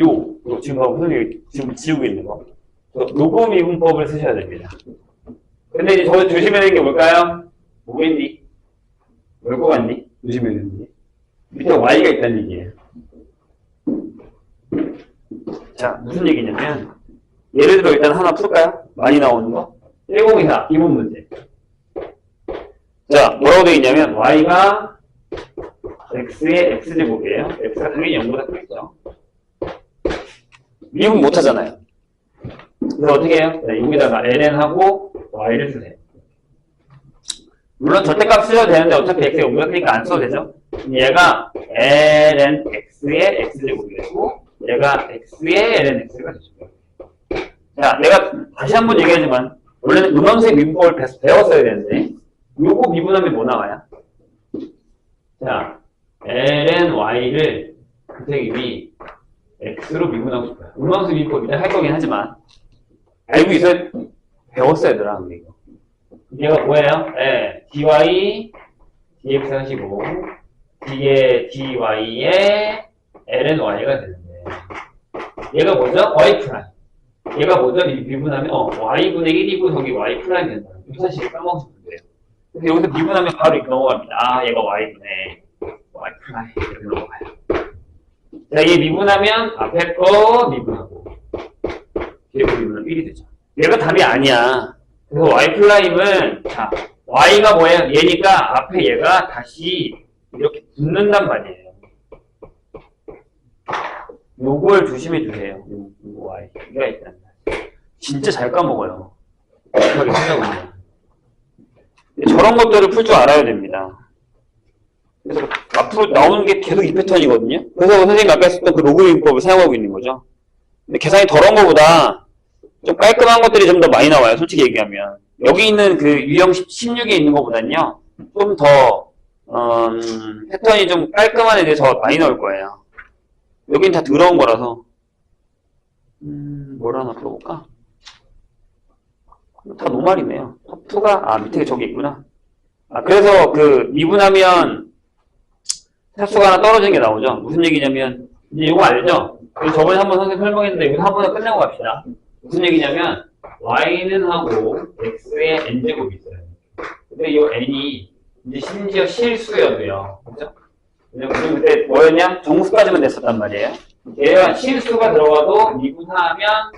요 지금 봐, 선생님이 지금 지우고 있는 거. 로그 미분법을 쓰셔야 됩니다. 근데 이제 저거 조심해야 되는 게 뭘까요? 뭐겠니? 뭘 것 같니? 조심해야 되는지. 밑에 y가 있다는 얘기예요. 자, 무슨 얘기냐면, 예를 들어 일단 하나 풀까요? 많이 나오는 거. 1024, 기본 문제. 자, 뭐라고 되어 있냐면, y가 x의 x제곱이에요. x가 당연히 0보다 크겠죠. 미분 못 하잖아요. 그래서 어떻게 해요? 자, 여기다가 ln하고 y를 쓰세요. 물론 절대값 쓰셔도 되는데 어차피 x가 0보다 크니까 안 써도 되죠. 얘가 ln x의 x제곱이 되고 얘가 x의 ln x가 되죠. 자, 내가 다시 한번 얘기하지만 원래는 음함수의 미분법을 배웠어야 되는데 요거 미분하면 뭐 나와요? 자, ln y를 선생님이 x로 미분하고 싶어요. 음함수 미분법 일단 할 거긴 하지만 알고 있어야 배웠어야 되더라. 이거. 얘가 뭐예요? 네, dy dx 하시고 이게 dy의 ln y가 되는데 얘가 뭐죠? y 프라임. 얘가 뭐죠? 미분하면 y분의 1이고 저기 y 프라임 된다. 이 사실 까먹으시면 돼요. 근데 여기서 미분하면 바로 이렇게 넘어갑니다. 아, 얘가 y분의 y 프라임 이렇게 넘어가요. 자, 얘 미분하면 앞에 거 미분하고 뒤에 거 미분하면 1이 되죠. 얘가 답이 아니야. 그래서 y 프라임은 자, y가 뭐예요? 얘니까 앞에 얘가 다시 이렇게 붙는단 말이에요. 요걸 조심해 주세요. 요거 y. 얘가 있단 말이에요. 진짜 잘 까먹어요. 어떻게 생각하면. 저런 것들을 풀 줄 알아야 됩니다. 그래서 앞으로 나오는 게 계속 이 패턴이거든요. 그래서 선생님이 아까 했었던 그 로그인법을 사용하고 있는 거죠. 근데 계산이 덜한 거보다 좀 깔끔한 것들이 좀 더 많이 나와요. 솔직히 얘기하면. 여기 있는 그 유형 16에 있는 것보다는요. 좀 더 패턴이 좀 깔끔한 애들이 더 많이 나올 거예요. 여긴 다 더러운 거라서 뭘 하나 풀어볼까? 다 노말이네요. 터프가 밑에 저기 있구나. 그래서 그 미분하면 탑수가 하나 떨어지는 게 나오죠. 무슨 얘기냐면 이제 이거 알죠? 저번에 한번 선생님 설명했는데 이거 한 번에 끝내고 갑시다. 무슨 얘기냐면 y는 하고 x의 n제곱이 있어요. 근데 이 n이 이제 심지어 실수여도요. 그죠? 우리 그때 뭐였냐? 정수까지만 냈었단 말이에요. 얘가 실수가 들어가도 미분하면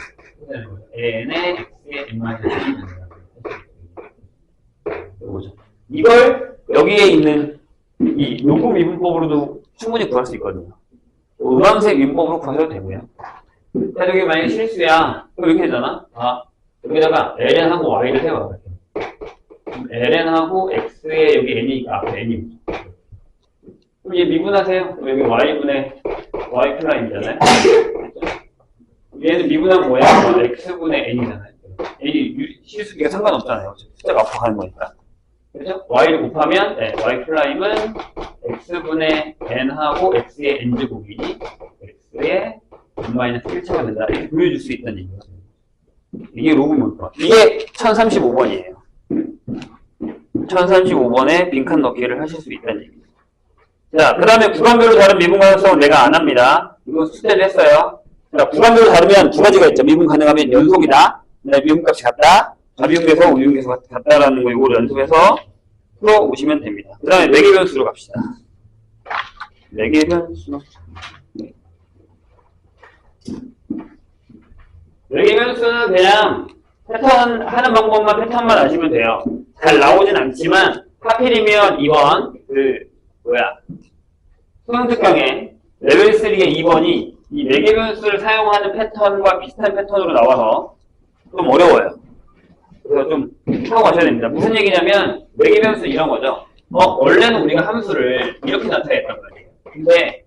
n의 x의 n-1이 이거죠. 이걸 여기에 있는 이 로그 미분법으로도 충분히 구할 수 있거든요. 음함수의 미분법으로 구하셔도 되고요. 자, 여기 만약에 실수야. 그럼 이렇게 되잖아. 여기다가 ln하고 y를 세워. ln하고 x의 여기 n이니까 앞에 n이. 그럼 얘 미분하세요. 여기 y분의 y 프라임이잖아요. 얘는 미분하면 뭐야? x분의 n이잖아요. n이 실수기가 상관없잖아요. 숫자가 앞으로 가는 거니까. 그렇죠? y를 곱하면 y 프라임은 x분의 n하고 x의 n제곱이니 x의 n-1차가 된다. 이렇게 보여줄 수 있다는 얘기예요. 이게 로그 미분법. 이게 1035번이에요. 1035번에 빈칸 넣기를 하실 수 있다는 얘기예요. 자, 그 다음에 구간별로 다른 미분 가능성은 내가 안 합니다. 이거 숙제를 했어요. 자, 구간별로 다르면 두 가지가 있죠. 미분 가능하면 연속이다. 미분값이 같다. 좌비분계수, 우비분계수가 같다라는 거 이걸 연습해서 풀어오시면 됩니다. 그 다음에 매개변수로 갑시다. 매개변수. 매개변수는 그냥 패턴 하는 방법만 패턴만 아시면 돼요. 잘 나오진 않지만 하필이면 2번 수능 특강에 레벨 3의 2번이 이 매개변수를 사용하는 패턴과 비슷한 패턴으로 나와서 좀 어려워요. 그래서 좀 하고 가셔야 됩니다. 무슨 얘기냐면 매개변수 이런 거죠. 원래는 우리가 함수를 이렇게 나타냈단 말이에요. 근데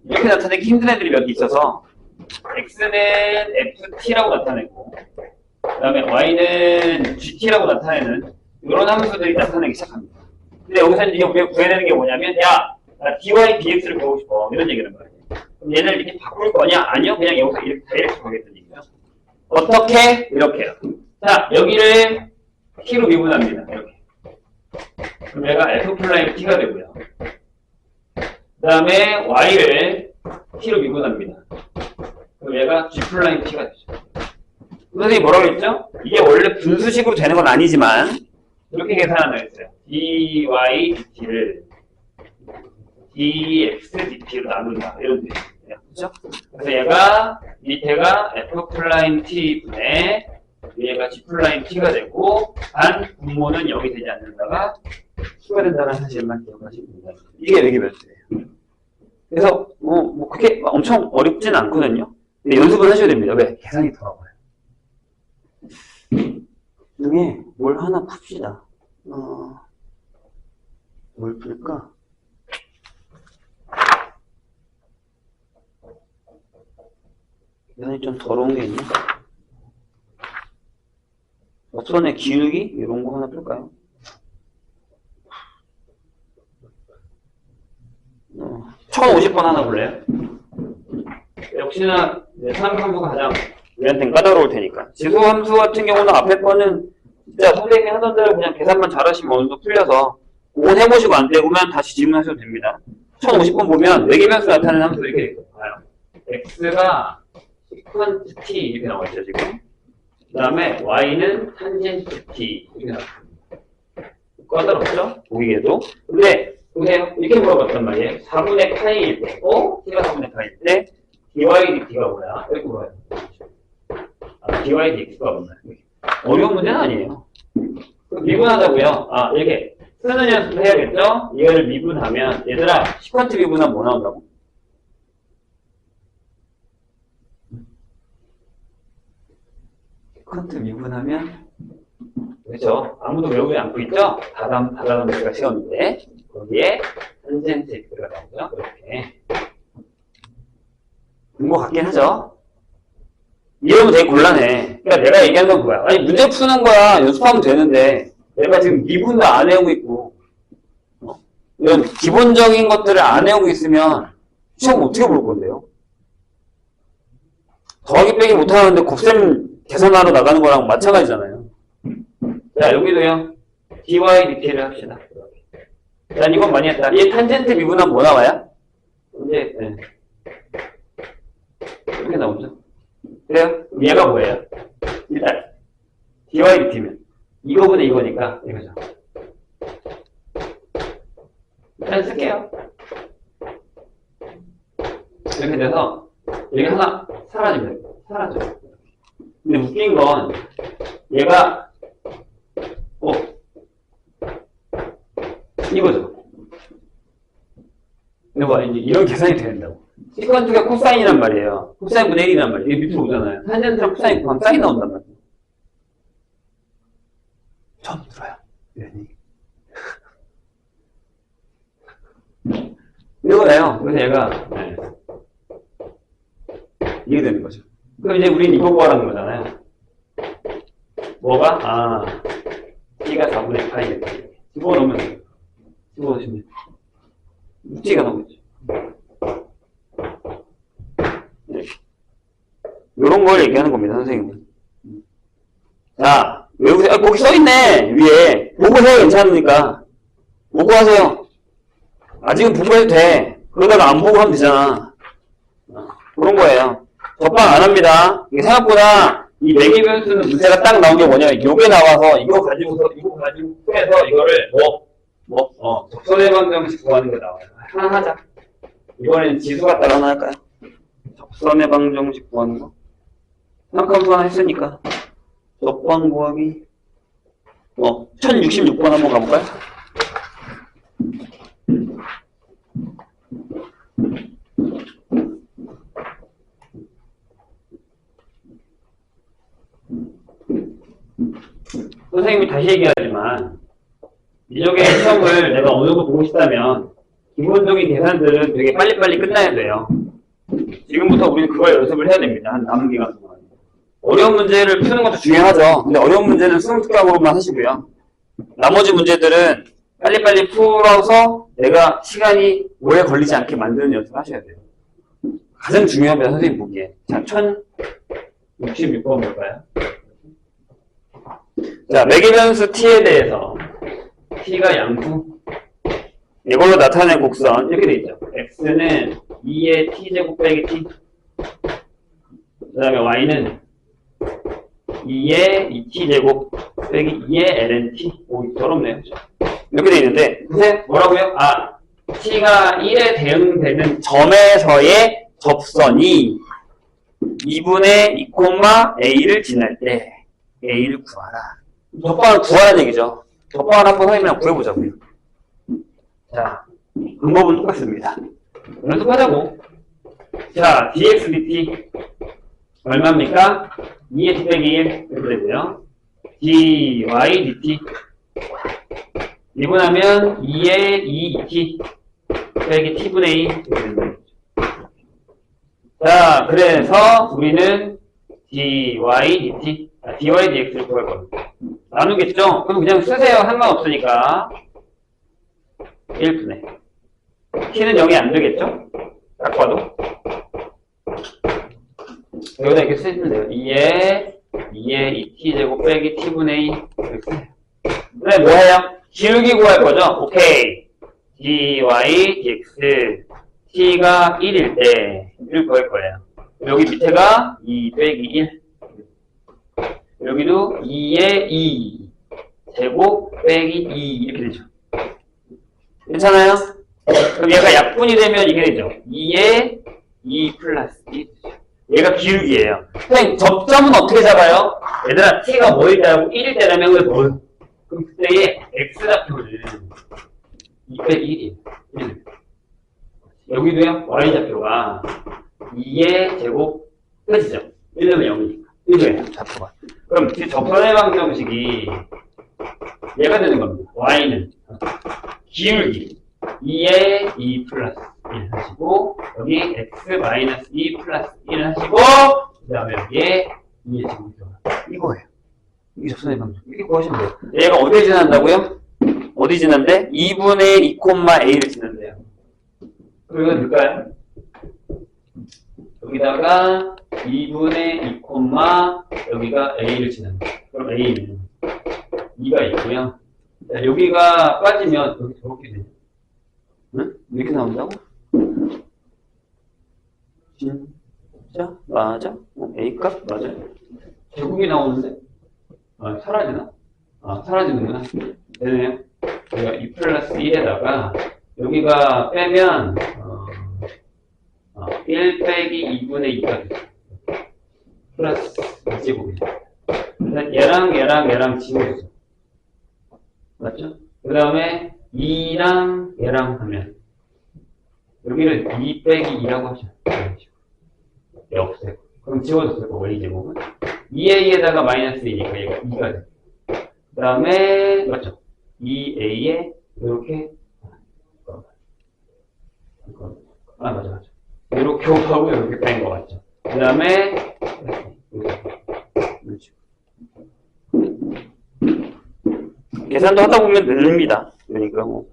이렇게 나타내기 힘든 애들이 몇 개 있어서 x는 ft라고 나타내고 그 다음에 y는 gt라고 나타내는 이런 함수들이 나타나기 시작합니다. 근데 여기서 이제 우리가 구해야 되는 게 뭐냐면 나 dy dx를 구하고 싶어 이런 얘기를 말이에요. 그럼 얘를 이렇게 바꿀 거냐? 아니요. 그냥 여기서 이렇게 다이렉트 가겠다는 얘기죠. 어떻게? 이렇게요. 자, 여기를 t로 미분합니다. 이렇게. 그럼 얘가 f 플라임 t가 되고요. 그 다음에 y를 t로 미분합니다. 그럼 얘가 g't가 되죠. 선생님이 뭐라고 했죠? 이게 원래 분수식으로 되는 건 아니지만 이렇게 계산한다고 했어요. dy dt를 dx dt로 나눈다. 이런 뜻이에요. 그렇죠? 그래서 얘가 밑에가 f'' t분의 위에가 g't가 되고 단 분모는 0이 되지 않는다가 추가된다는 사실만 기억하시면 됩니다. 이게 외계변수예요. 그래서 뭐 그게 엄청 어렵진 않거든요. 근데 연습을 하셔야 됩니다. 왜? 계산이 더 어려워요. 중에 뭘 하나 풉시다. 뭘 풀까? 계산이 좀 더러운 게 있나? 접선의 기울기? 이런 거 하나 풀까요? 1050번 하나 볼래요? 역시나 산함수가 가장 우리한테는 까다로울 테니까. 지수함수 같은 경우는 앞에 거는 진짜 선생님이 하던 대로 그냥 계산만 잘하시면 어느 정도 풀려서 그건 해보시고 안 되면 다시 질문하셔도 됩니다. 1050번 보면 외계변수 나타내는 함수 이렇게 나와요. x가 시퀀트 t 이렇게 나와 있죠 지금. 그 다음에 y는 탄젠트 t 이렇게 나와 있습니다. 까다롭죠? 보기에도. 근데 보세요. 이렇게 물어봤단 말이에요. 4분의 파이일 때, t가 4분의 파이일 때 dy dt가 뭐야? 이렇게 물어요. dy dx가 뭐야? 어려운 문제는 아니에요. 미분하자고요. 이렇게 쓰는 연습을 해야겠죠? 이거를 미분하면 얘들아 시퀀트 미분하면 뭐 나온다고? 시퀀트 미분하면 그렇죠? 아무도 외우지 않고 있죠? 다다음가 시험인데 거기에 탄젠트 x가 나오죠? 이렇게 본 것 같긴 하죠? 이러면 되게 곤란해. 그러니까 내가 얘기하는 건 그거야. 아니 문제 푸는 거야 연습하면 되는데 내가 지금 미분도 안 외우고 있고 이런 기본적인 것들을 안 외우고 있으면 시험 어떻게 볼 건데요? 더하기 빼기 못하는데 곱셈 계산하러 나가는 거랑 마찬가지잖아요. 자 여기도요 dy dt를 합시다. 난 이건 많이 했다. 이 탄젠트 미분하면 뭐 나와요? 이제 이렇게 나오죠. 그래요? 얘가 뭐예요? 일단 dy dt면 이거분의 이거니까 이거죠. 일단 쓸게요. 이렇게 돼서 여기 하나 사라집니다. 사라져요. 근데 웃긴 건 얘가 이거죠. 근데 뭐 이제 이런 계산이 된다고. 시퀀트가 코사인이란 말이에요. 코사인분의 1이란 말이에요. 이게 밑으로 오잖아요. 탄젠트랑 코사인 곱하면 사인 나온단 말이에요. 처음 들어요. 이런 얘기. 이거예요. 그래서 얘가 이게 되는 거죠. 그럼 이제 우린 이거 구하라는 거잖아요. 뭐가? t가 4분의 파이 이렇게 집어넣으면 돼요. 집어넣으시면 t가 나오겠죠. 요런 걸 얘기하는 겁니다, 선생님은. 자, 외우세요. 거기 써있네, 위에. 보고 해요, 괜찮으니까. 보고 하세요. 아직은 보고 해도 돼. 그러다가 안 보고 하면 되잖아. 그런 거예요. 접방 안 합니다. 이게 생각보다 이 매기변수는 문제가 딱 나온 게 뭐냐면, 요게 나와서 이거 가지고 해서 이거를 접선의 방정식 구하는 게 나와요. 하나 하자. 이번엔 지수 갖다가 하나 할까요? 접선의 방정식 구하는 거. 삼각함수 하나 했으니까. 접방 구하기. 1066번 한번 가볼까요? 선생님이 다시 얘기하지만 미적의 시험을 내가 어느 정도 보고 싶다면 기본적인 계산들은 되게 빨리빨리 끝나야 돼요. 지금부터 우리는 그걸 연습을 해야 됩니다. 한 남은 기간 동안. 어려운 문제를 푸는 것도 중요하죠. 근데 어려운 문제는 수능 특강으로만 하시고요. 나머지 문제들은 빨리빨리 풀어서 내가 시간이 오래 걸리지 않게 만드는 연습을 하셔야 돼요. 가장 중요합니다. 선생님 보기에. 자, 1066번 볼까요? 자, 매기변수 t에 대해서 t가 양수 이걸로 나타낸 곡선 이렇게 돼 있죠. x는 2의 t제곱 빼기 t, 그 다음에 y는 2의 2t제곱 빼기 2의 ln t. 오, 더럽네요. 이렇게 돼 있는데 보세요. 뭐라고요? 아, t가 1에 대응되는 점에서의 접선이 2분의 2, a를 지날 때 a를 구하라. 접방을 구하라는 얘기죠. 접방을 한번 선생님이랑 구해보자고요. 자, 방법은 똑같습니다. 연습하자고. 자, dx dt 얼마입니까? 2의 t 빼기 1 이렇게 되고요. dy dt 미분하면 2의 2t 빼기 t분의 2 이렇게 됩니다. 자, 그래서 우리는 dy dt dy dx를 구할 겁니다. 나누겠죠? 그럼 그냥 쓰세요. 상관없으니까 1분의 t는 0이 안 되겠죠? 딱 봐도 여기다 이렇게 쓰시면 돼요. 2의 2t제곱 빼기 t분의 2 이렇게 쓰세요. 그다음에 뭐해요? 기울기 구할 거죠? 오케이. dy dx t가 1일 때 1을 구할 거예요. 여기 밑에가 2 빼기 1 여기도 2의 2 제곱 빼기 2 이렇게 되죠. 괜찮아요? 그럼 얘가 약분이 되면 이게 되죠. 2의 2 플러스 2. 얘가 기울기예요. 선생님, 접점은 어떻게 잡아요? 얘들아, t가 뭐일 때라고 1일 때라면 그게 뭐예요? 그럼 그때의 x좌표는 2 빼기 1이에요. 1. 여기도요, y좌표가 2의 제곱 끝이죠. 1은 0이니까. 1이에요, 좌표가. 그럼 접선의 방정식이 얘가 되는 겁니다. y는 기울기 2의 2 플러스 1 하시고 여기 x 마이너스 2 플러스 1 하시고 그 다음에 여기에 2의 제곱이 들어가. 이거예요. 이게 접선의 방정. 이렇게 구하시면 돼요. 얘가 어디에 지난다고요? 어디 지난데? 2분의 2, a를 지난대요. 그럼 이건 뭘까요? 여기다가 2분의 2, 여기가 a를 지난다. 그럼 a는 2가 있고요. 자, 여기가 빠지면 여기 저렇게 되죠. 응? 이렇게 나온다고? 진짜? 맞아? A값? 맞아요? 제곱이 나오는데? 아, 사라지나? 아, 사라지는구나. 되네요. 여기가 2 플러스 1에다가 여기가 빼면 1 빼기 2분의 2가 되죠. 플러스 2제곱이죠. 얘랑 지워주죠. 맞죠? 그 다음에 2랑 얘랑 하면 여기를 2 빼기 2라고 하죠. 얘 없애고 그럼 지워졌을 거고 a제곱은 2a에다가 마이너스 2니까 얘가 2가 돼요. 그 다음에 맞죠? 2a에 이렇게 맞아 이렇게 하고 이렇게 뺀 거 같죠? 그 다음에 계산도 하다 보면 늘립니다. 그러니까 뭐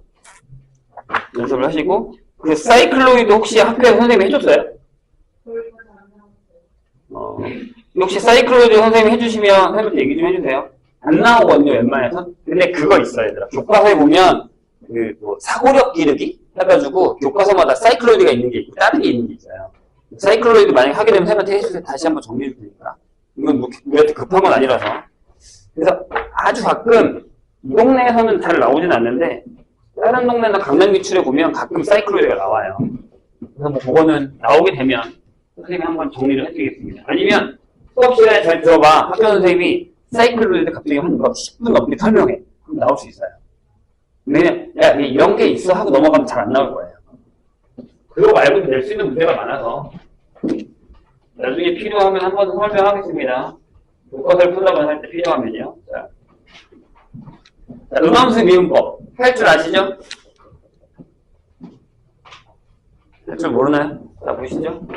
연습을 하시고 그 사이클로이드 혹시 학교에서 선생님이 해줬어요? 혹시 사이클로이드 선생님이 해주시면 선생님한테 얘기 좀 해주세요. 안 나오거든요 웬만해서. 근데 그거 있어요 얘들아. 교과서에 보면 그 뭐 사고력 기르기 해가지고 교과서마다 사이클로이드가 있는 게 있고 다른 게 있는 게 있어요. 사이클로이드 만약에 하게 되면 선생님한테 해주세요. 다시 한번 정리해 줄 테니까. 이건 뭐 우리한테 급한 건 아니라서. 그래서 아주 가끔 이 동네에서는 잘 나오진 않는데 다른 동네나 강남 기출에 보면 가끔 사이클로이드가 나와요. 그래서 뭐 그거는 나오게 되면 선생님이 한번 정리를 해드리겠습니다. 아니면 수업 시간에 잘 들어봐. 학교 선생님이 사이클로이드 갑자기 한 10분 넘게 설명해. 그럼 나올 수 있어요. 왜냐면 야 이런 게 있어 하고 넘어가면 잘 안 나올 거예요. 그거 말고도 낼 수 있는 문제가 많아서 나중에 필요하면 한번 설명하겠습니다. 교과서를 푼다고 할 때 필요하면요. 자, 음함수 미분법 할 줄 아시죠? 할 줄 모르나요? 자, 보시죠.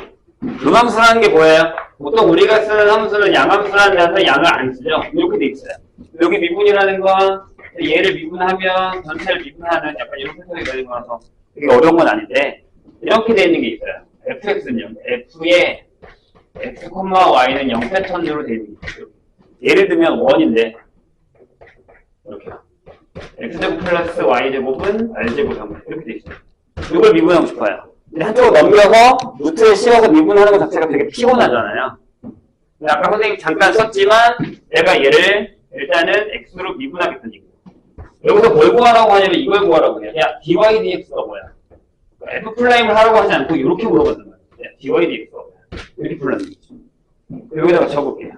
음함수라는 게 뭐예요? 보통 우리가 쓰는 함수는 양함수라는 데서 양을 안 쓰죠? 이렇게 돼 있어요. 여기 미분이라는 건 얘를 미분하면 전체를 미분하는 약간 이런 패턴이 되는 거라서 되게 어려운 건 아닌데 이렇게 돼 있는 게 있어요. fx는요. f의 x, y는 0 패턴으로 돼 있는 게 있어요. 예를 들면 1인데 이렇게 x제곱 플러스 y제곱은 r제곱 하면 이렇게 돼 있어요. 이걸 미분하고 싶어요. 근데 한쪽으로 넘겨서 루트를 씌워서 미분하는 것 자체가 되게 피곤하잖아요. 근데 아까 선생님 잠깐 썼지만 내가 얘를 일단은 x로 미분하겠다는 얘기예요. 여기서 뭘 구하라고 하냐면 이걸 구하라고 해요. 야, dy dx가 뭐야? f 플라임을 하라고 하지 않고 이렇게 물어봤단 말이에요. 야, dy dx가 뭐야? 이렇게 불렀는 거죠. 여기다가 적을게요.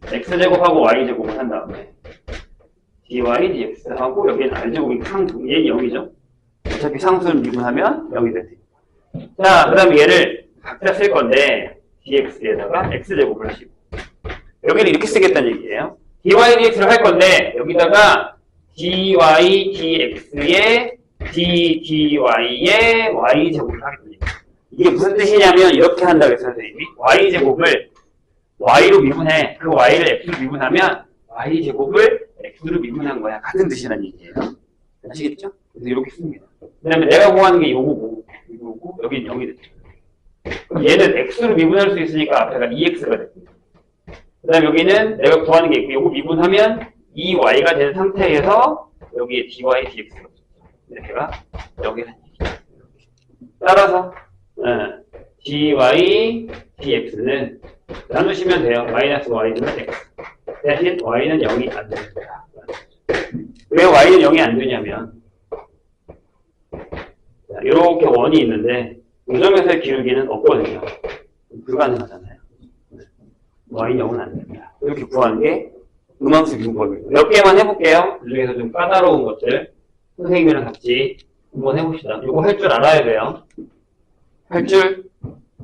x제곱하고 y제곱을 한 다음에 dy dx하고 여기는 r제곱이 상수, 얘는 0이죠. 어차피 상수를 미분하면 0이 되지. 자, 그 다음에 얘를 각자 쓸 건데 dx에다가 x제곱을 하시고 여기는 이렇게 쓰겠다는 얘기예요. dy dx를 할 건데 여기다가 dy dx에 ddy에 y제곱을 하겠다는 얘기예요. 이게 무슨 뜻이냐면 이렇게 한다고 했어요, 선생님이. y제곱을 y로 미분해. 그 y를 x로 미분하면 y제곱을 x로 미분한 거야. 같은 뜻이라는 얘기예요. 아시겠죠? 그래서 이렇게 씁니다. 그 다음에 내가 구하는 게 요거고, 이거고, 여기는 0이 됐죠. 그럼 얘는 x로 미분할 수 있으니까 앞에가 2x가 됐습니다. 그 다음에 여기는 내가 구하는 게 있고, 요거 미분하면 2y가 된 상태에서 여기에 dy, dx가 있죠. 이렇게가 여기라는 얘기죠. 따라서, dy, dx는 나누시면 돼요. 마이너스 y는 x. 대신 y는 0이 안 됩니다. 왜 y는 0이 안 되냐면 이렇게 원이 있는데 이 점에서의 기울기는 없거든요. 불가능하잖아요. y는 0은 안 됩니다. 이렇게 구하는 게 음함수 기준법이에요. 몇 개만 해볼게요. 그 중에서 좀 까다로운 것들 선생님이랑 같이 한번 해봅시다. 이거 할 줄 알아야 돼요. 할 줄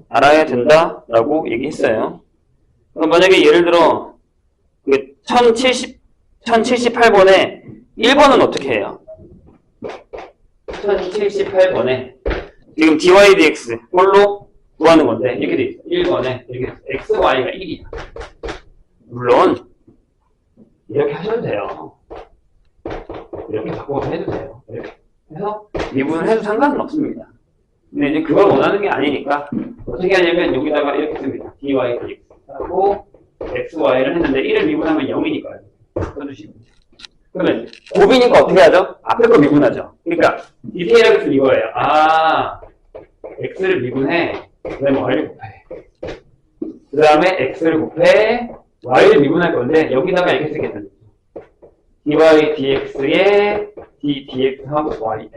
알아야 된다라고 얘기했어요. 만약에 예를 들어 1078번에 1번은 어떻게 해요? 1078번에 지금 dy dx 꼴로 구하는 건데 이렇게 돼 있어. 1번에 이렇게 x, y가 1이야. 물론 이렇게 하셔도 돼요. 이렇게 바꿔서 해도 돼요. 이렇게 해서 미분을 해도 상관은 없습니다. 근데 이제 그걸 원하는 게 아니니까 어떻게 하냐면 여기다가 이렇게 씁니다. dy dx 하고 x, y를 했는데 1을 미분하면 0이니까요. 써주시면 돼요. 그러면 곱이니까 어떻게 하죠? 앞에 거 미분하죠. 그러니까 디테일하게 쓰면 이거예요. 아, x를 미분해. 그 다음에 y를 곱해. 그 다음에 x를 곱해. y를 미분할 건데 여기다가 이렇게 쓰겠다는 거죠. dy dx에 d dx하고 y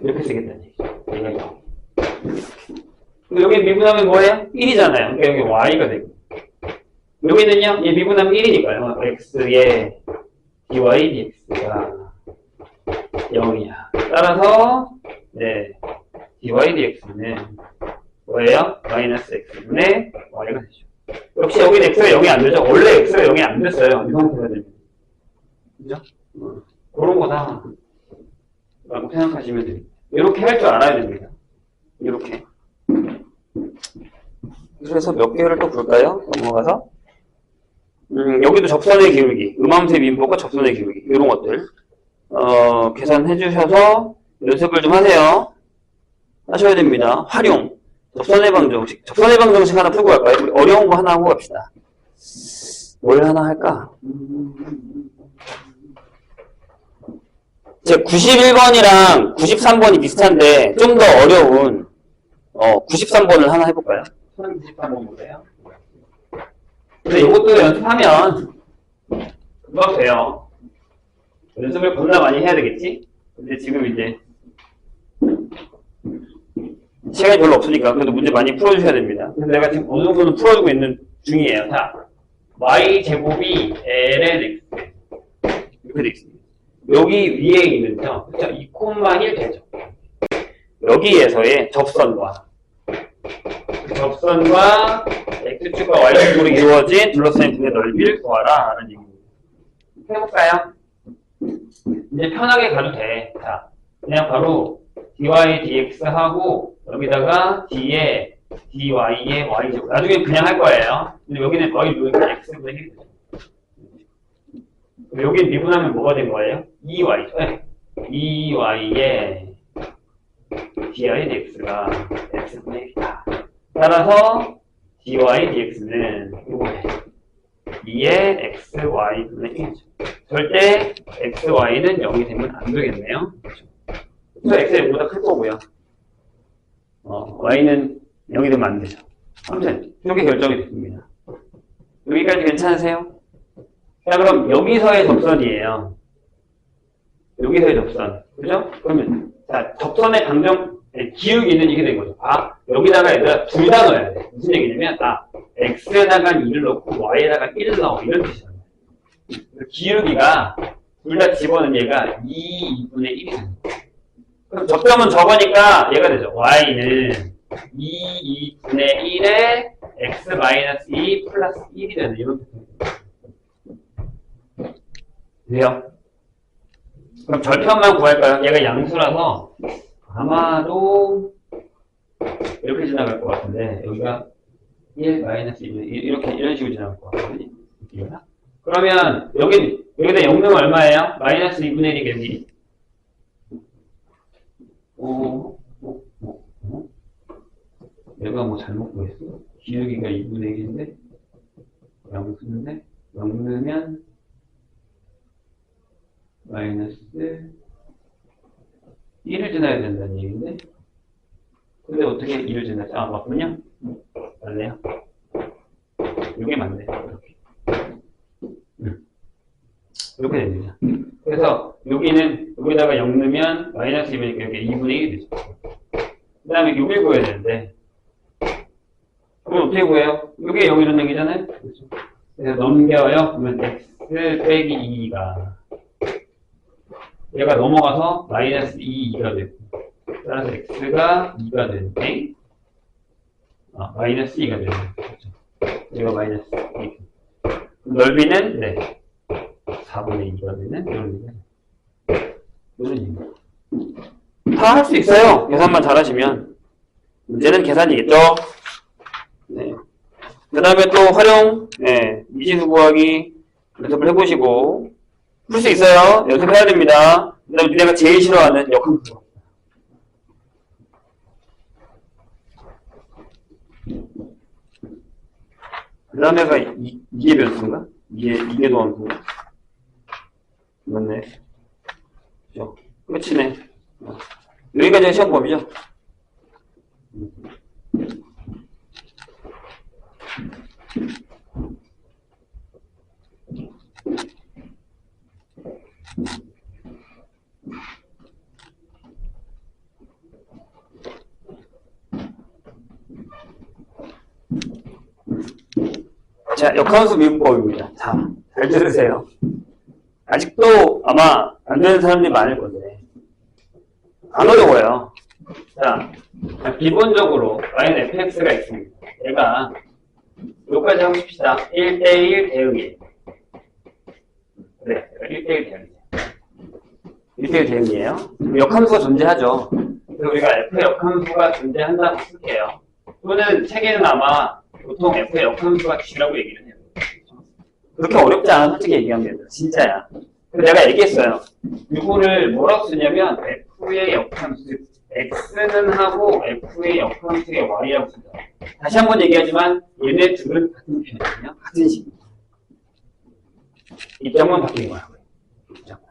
이렇게 쓰겠다는 얘기죠. 얘가 0. 여기 미분하면 뭐예요? 1이잖아요. 그러니까 여기 y가 되고. 여기는요, 얘 미분하면 1이니까요. x에 dy dx가 0이야. 따라서, 네, dy dx는 뭐예요? 마이너스 x분의 y가 되죠. 역시 여기는 x가 0이 안 되죠. 원래 x가 0이 안 됐어요. 이 상태가 되면. 그죠? 그런 거다. 라고 생각하시면 됩니다. 이렇게 할 줄 알아야 됩니다. 이렇게. 그래서 몇 개를 또 볼까요? 넘어가서. 여기도 접선의 기울기, 음함수의 민법과 접선의 기울기, 이런 것들, 계산해 주셔서 연습을 좀 하세요. 하셔야 됩니다. 활용, 접선의 방정식. 접선의 방정식 하나 풀고 갈까요? 우리 어려운 거 하나 하고 갑시다. 뭘 하나 할까? 제 91번이랑 93번이 비슷한데, 좀 더 어려운, 93번을 하나 해볼까요? 93번 보세요. 근데 이것도 연습하면 금방 돼요. 연습을 겁나 많이 해야 되겠지? 근데 지금 이제 시간이 별로 없으니까 그래도 문제 많이 풀어주셔야 됩니다. 그래서 내가 지금 어느 정도는 풀어주고 있는 중이에요. 자, y제곱이 ln x 이렇게 되어 있습니다. 여기 위에 있는요, 그쵸? 2,1 되죠. 여기에서의 접선과 x축과 y축으로 이루어진 둘러싸인 분의 넓이를 구하라 라는 얘기입니다. 해볼까요? 이제 편하게 가도 돼. 자, 그냥 바로 dy dx 하고 여기다가 d에 dy에 y제곱. 나중에 그냥 할 거예요. 근데 여기는 y 누르니까 x분의 1이 되죠. 여기 미분하면 뭐가 된 거예요? 2y죠. 네. 2y에 dy dx가 x분의 1이다. 따라서 dy dx는 요거예요. 2의 x, y분의 1이죠. 절대 x, y는 0이 되면 안 되겠네요. 그래서 x가 0보다 클 거고요. y는 0이 되면 안 되죠. 아무튼 이렇게 결정이 됐습니다. 여기까지 괜찮으세요? 자, 그럼 여기서의 접선이에요. 여기서의 접선. 그죠? 그러면 자, 접선의 강정 기울기는 이게 된 거죠. 여기다가 얘들아 둘 다 넣어야 돼. 무슨 얘기냐면 x에다가 2를 넣고 y에다가 1을 넣어. 이런 뜻이잖아요. 기울기가 둘 다 집어넣은 얘가 2분의 1이 되는 거예요. 그럼 접점은 저거니까 얘가 되죠. y는 2분의 1에 x-2 플러스 1이 되는 이런 뜻입니다. 돼요? 그럼 절편만 구할까요? 얘가 양수라서 아마도 이렇게 지나갈 것 같은데 여기가 1 마이너스 2 이렇게 이런 식으로 지나갈 것 같거든요. 그러면 여기다 0 넣으면 얼마예요? 마이너스 2분의 1이겠니? 내가 뭐 잘못 구했어? 기울기가 2분의 1인데 양수인데 0 넣으면 마이너스 1을 지나야 된다는 얘기인데 근데 어떻게 2를 지나지? 맞군요? 맞네요. 이게 맞네. 이렇게 됩니다. 그래서 여기다가 0 넣으면 마이너스 2분의 이렇게 2분의 1이 되죠. 그 다음에 6을 구해야 되는데 그럼 어떻게 구해요? 이게 0 이런 얘기잖아요? 그렇죠? 그래서 넘겨요. 그러면 x 빼기 2가 얘가 넘어가서 마이너스 2가 되고 따라서 x가 2가 되는데 마이너스 2가 되는 거죠. 얘가 마이너스 2. 넓이는 4분의 2가 되는 이런 얘기입니다. 다 할 수 있어요. 계산만 잘하시면. 문제는 계산이겠죠. 네. 그 다음에 또 활용, 미지수 구하기 연습을 해보시고 풀 수 있어요. 연습해야 됩니다. 그 다음에 내가 제일 싫어하는 역함수. 그 다음에가 이게 변수인가? 이게 도함수인가? 맞네. 그죠? 끝이네. 여기까지가 시험 범위죠? 자, 역함수 미분법입니다. 자, 잘 들으세요. 아직도 아마 안 되는 사람들이 많을 건데 안 어려워요. 자, 기본적으로 y는 fx가 있습니다. 얘가 여기까지 하고 싶시다. 1대1 대응이에요. 그래, 1대1 대응이에요. 1대1 대응이에요. 역함수가 존재하죠. 그래서 우리가 f의 역함수가 존재한다고 쓸게요. 또는 책에는 아마 보통 f의 역함수가 G라고 얘기를 해요. 그렇게 어렵지 않아, 솔직히 얘기하면 됩니다. 진짜야. 내가 얘기했어요. 이거를 뭐라고 쓰냐면 f의 역함수, x는 하고 f의 역함수의 y라고 쓴다. 다시 한번 얘기하지만 얘네 둘은 같은 편이거든요. 같은 식입니다. 입장만 바뀌는 거야. 입장만.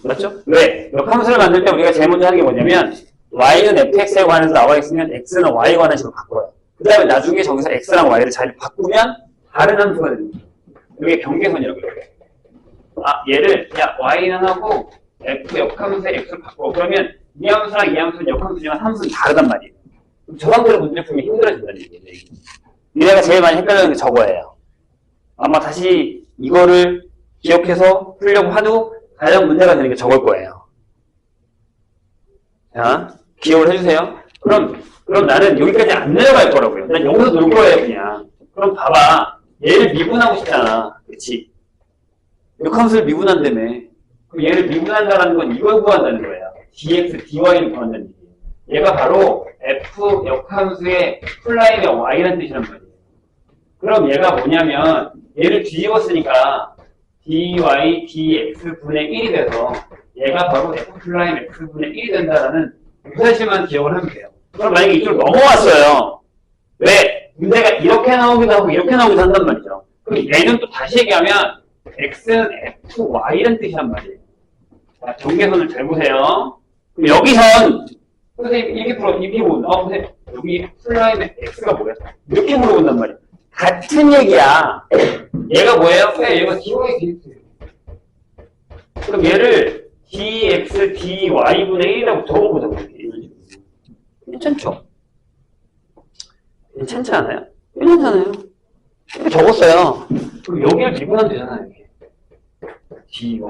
맞죠? 왜? 역함수를 만들 때 우리가 제일 먼저 하는 게 뭐냐면 y는 fx에 관해서 나와 있으면 x는 y에 관한 식으로 바꿔요. 그 다음에 나중에 저기서 x랑 y를 잘 바꾸면 다른 함수가 됩니다. 이게 경계선이라고 해요. 얘를 y는 하고 f 역함수의 x를 바꿔. 그러면 이 함수랑 이 함수는 역함수지만 함수는 다르단 말이에요. 저 상태로 문제 풀면 힘들어진다는 얘기예요. 얘네가 제일 많이 헷갈리는 게 저거예요. 아마 다시 이거를 기억해서 풀려고 하도 가장 문제가 되는 게 저걸 거예요. 자, 기억을 해주세요. 그럼 나는 여기까지 안 내려갈 거라고요. 난 여기서 놀 거예요, 그냥. 그럼 봐봐. 얘를 미분하고 싶잖아. 그치? 역함수를 미분한다며. 그럼 얘를 미분한다는 건 이걸 구한다는 거예요. dx, dy를 구한다는 얘기예요. 얘가 바로 f 역함수의 플라임의 y라는 뜻이란 말이에요. 그럼 얘가 뭐냐면 얘를 뒤집었으니까 dy, dx분의 1이 돼서 얘가 바로 f 플라임 x분의 1이 된다라는 그 사실만 기억을 하면 돼요. 그럼 만약에 이쪽으로 넘어왔어요. 왜? 문제가 이렇게 나오기도 하고 이렇게 나오기도 한단 말이죠. 그럼 얘는 또 다시 얘기하면 x는 fy라는 뜻이란 말이에요. 자, 경계선을 잘 보세요. 그럼 여기선 선생님 이렇게 보면 선생님 여기 플라임의 x가 뭐야? 이렇게 물어본단 말이에요. 같은 얘기야. 얘가 뭐예요? 얘가 dy dx예요. 그럼 얘를 dx dy분의 1이라고 적어보자고. 괜찮죠? 괜찮지 않아요? 괜찮잖아요. 이렇게 적었어요. 그럼 여기를 미분하면 되잖아요. dy.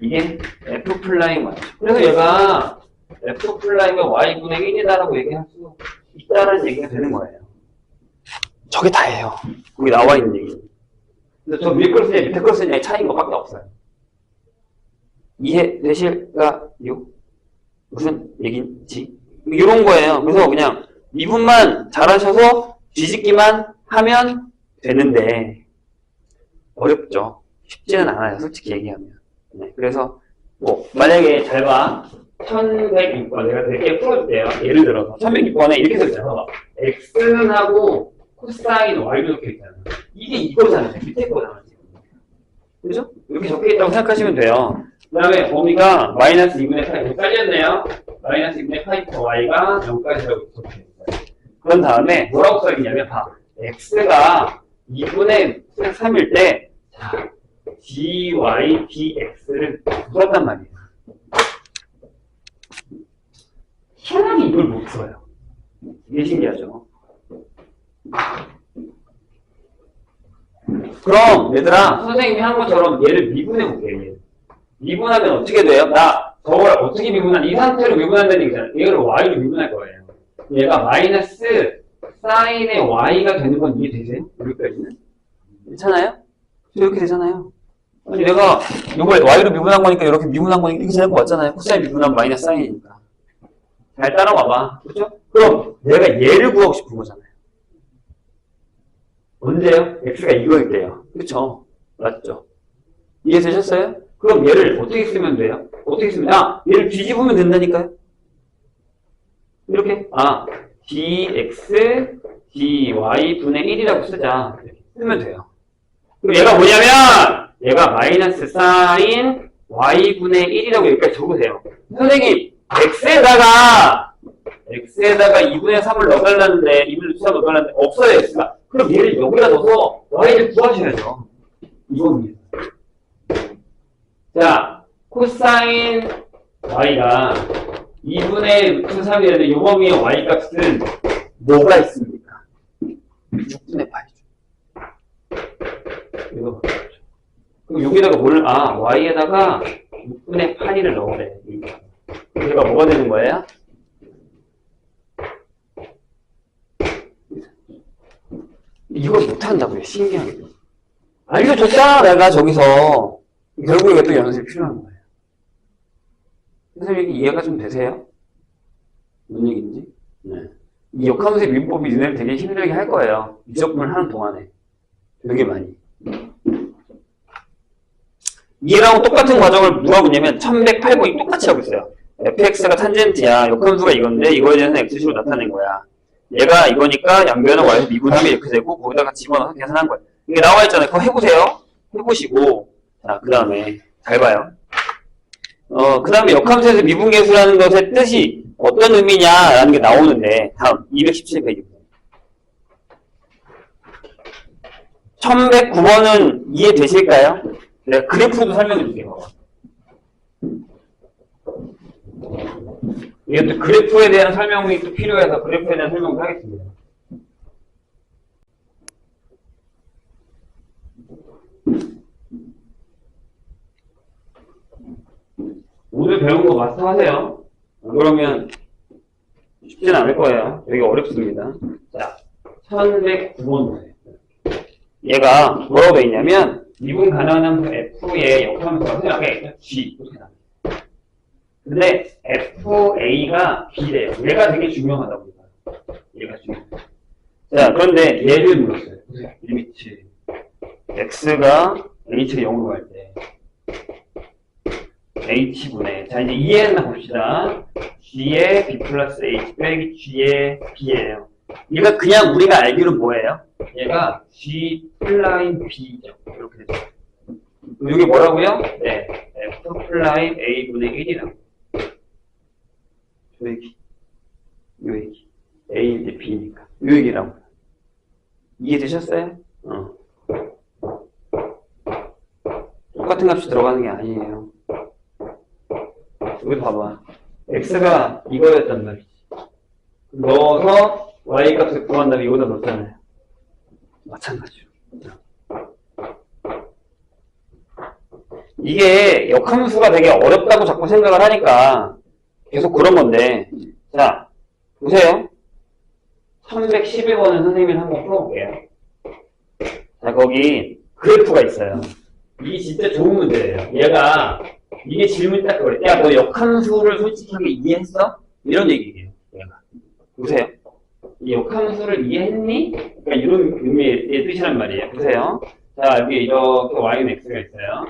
이게 f 플라임 맞죠? 그래서 얘가 f 플라임은 y분의 1이다라고 얘기할 수 있다라는 얘기가 되는 거예요. 저게 다예요. 거기 나와 있는 얘기. 근데 저 위에 걸 쓰냐 밑에 걸 쓰냐의 차이인 것밖에 없어요. 이해되실까요? 무슨 얘기인지? 이런 거예요. 그래서 그냥 미분만 잘하셔서 뒤집기만 하면 되는데 어렵죠. 쉽지는 않아요. 솔직히 얘기하면. 네, 그래서 뭐 만약에 잘 봐. 1106번 내가 되게 풀어줄게요. 예를 들어서 1106번에 이렇게 써있잖아. x하고 코사인 y로 적혀있잖아. 이게 이거잖아요. 밑에 거잖아. 그죠? 이렇게 적혀있다고 생각하시면 돼요. 그 다음에 범위가 마이너스 2분의 8 잘렸네요. 마이너스 2분의 8 y가 0까지라고 적혀있어요. 그런 다음에 뭐라고 써있냐면 봐. x가 2분의 3일 때 자, dy dx를 풀었단 말이에요. 희한하게 이걸 못 풀어요. 이게 신기하죠. 그럼 얘들아 선생님이 한 것처럼 얘를 미분해 볼게요. 미분하면 어떻게 돼요? 저걸 어떻게 미분한 이 상태로 미분한다는 얘기잖아요. 얘를 y로 미분할 거예요. 얘가 마이너스 사인의 y가 되는 건 이해되세요? 여기까지는? 괜찮아요? 이렇게 되잖아요. 아니 내가 이걸 y로 미분한 거니까 이렇게 미분한 거니까 이렇게 되는 거 맞잖아요. 코사인 미분하면 마이너스 사인이니까. 잘 따라와봐. 그렇죠? 그럼 내가 얘를 구하고 싶은 거잖아요. 언제요? x가 이거일 때요. 그렇죠? 맞죠? 이해되셨어요? 그럼 얘를 어떻게 쓰면 돼요? 어떻게 쓰면 얘를 뒤집으면 된다니까요. 이렇게 dx dy 분의 1이라고 쓰자. 쓰면 돼요. 그럼 얘가 뭐냐면 얘가 마이너스 사인 y분의 1이라고 여기까지 적으세요. 선생님 x에다가 2분의 3을 넣어달라는데 2분의 3을 넣어달라는데 없어요. x가. 그럼 얘를 여기다 넣어서 y를 구하셔야죠. 이겁니다. 자, 코사인 y가 2분의 3이 되는데 요 범위의 y 값은 뭐가 있습니까? 6분의 8이죠. 이거 그럼 여기다가 y에다가 6분의 8을 넣으래. 얘가 뭐가 되는 거예요? 이걸 못한다고요. 신기하게. 알려줬잖아 내가 저기서. 결국에 또 연습이 필요한 거예요. 선생님 이해가 좀 되세요? 무슨 얘기인지? 네. 이 역함수의 미분법이 니네를 되게 힘들게 할 거예요. 미적분을 하는 동안에. 되게 많이. 얘랑 똑같은 과정을 누가 보냐면 1108번이 똑같이 하고 있어요. fx가 탄젠트야. 역함수가 이건데 이거에 대해서는 x식으로 나타낸 거야. 얘가 이거니까 양변을 y에서 미분하면 이렇게 되고 거기다가 집어넣어서 계산한 거예요. 이게 나와 있잖아요. 그거 해보세요. 해보시고 자, 그 다음에 잘 봐요. 그 다음에 역함수에서 미분계수라는 것의 뜻이 어떤 의미냐라는 게 나오는데 다음 217페이지 1109번은 이해되실까요? 내가 그래프도 설명해 줄게요. 이것도 그래프에 대한 설명이 또 필요해서 그래프에 대한 설명을 하겠습니다. 오늘 배운 거 마스터하세요. 그러면 쉽지는 않을 거예요. 여기 어렵습니다. 자, 1109번 보세요. 얘가 뭐라고 되어 있냐면 미분 가능한 함수 f의 역함수가 생각해 g 이렇게 나와요. 근데 fa가 b래요. 얘가 되게 중요하다고 봐요. 얘가 중요해요. 자, 그런데 얘를 물었어요. 리미트 x가 h가 0으로 갈 때 h분의 자 이제 이해했나 봅시다. g의 b 플러스 h 빼기 g의 b예요. 얘가 그냥 우리가 알기로 뭐예요? 얘가 G 플라임 B죠. 이렇게 되죠. 여기 뭐라고요? 네, F 플라임 A분의 1이라고. 요 얘기. 요 얘기. A 이제 B니까. 요 얘기라고. 이해되셨어요? 똑같은 값이 들어가는 게 아니에요. 여기 봐봐. X가 이거였단 말이지. 넣어서 Y 값을 구한 다음에 이거다 넣었잖아요. 마찬가지로. 이게 역함수가 되게 어렵다고 자꾸 생각을 하니까 계속 그런 건데, 자, 보세요. 311번은 선생님이 한번 풀어볼게요. 자, 거기 그래프가 있어요. 이게 진짜 좋은 문제예요. 얘가, 이게 질문이 딱 그래. 야, 너 역함수를 솔직하게 이해했어? 이런 얘기예요. 얘가. 보세요. 이 역함수를 이해했니? 그러니까 이런 의미의 뜻이란 말이에요. 보세요. 자, 여기 이렇게 y는 x가 있어요.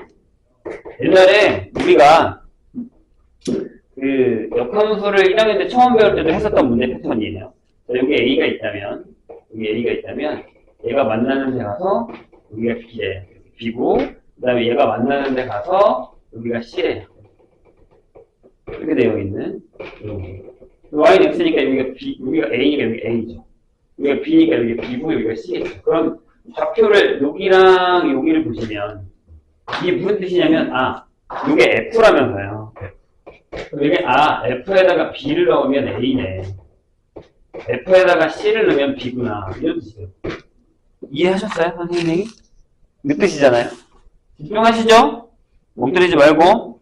옛날에 우리가 그 역함수를 1학년 때 처음 배울 때도 했었던 문제 패턴이에요. 자, 여기 a가 있다면, 얘가 만나는 데 가서 여기가 b예요. b고, 그 다음에 얘가 만나는 데 가서 여기가 c예요. 이렇게 되어 있는 y는 x니까 여기가 b, 여기가 a니까 여기 a죠. 여기가 b니까 여기 b고 여기가 c겠죠. 그럼 좌표를 여기랑 여기를 보시면 이게 무슨 뜻이냐면 이게 f라면서요. 이게 f에다가 b를 넣으면 a네. f에다가 c를 넣으면 b구나. 이런 뜻이에요. 이해하셨어요, 선생님이? 그 뜻이잖아요. 집중하시죠? 멍때리지 말고.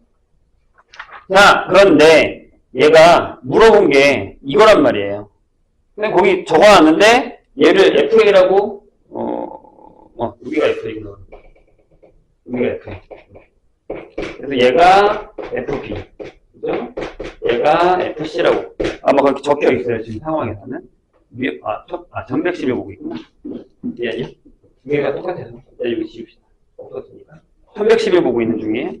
자, 그런데 얘가 물어본 게 이거란 말이에요. 근데 거기 적어놨는데 얘를 FA라고 여기가 FA구나. 여기가 FA. 그래서 얘가 FB. 그죠? 얘가 FC라고. 아마 그렇게 적혀 있어요, 지금 상황에서는. 전백식을 보고 있구나. 예, 아니요. 두 개가 똑같아서. 여기 지웁시다. 없었으니까. 1111 보고 있는 중에.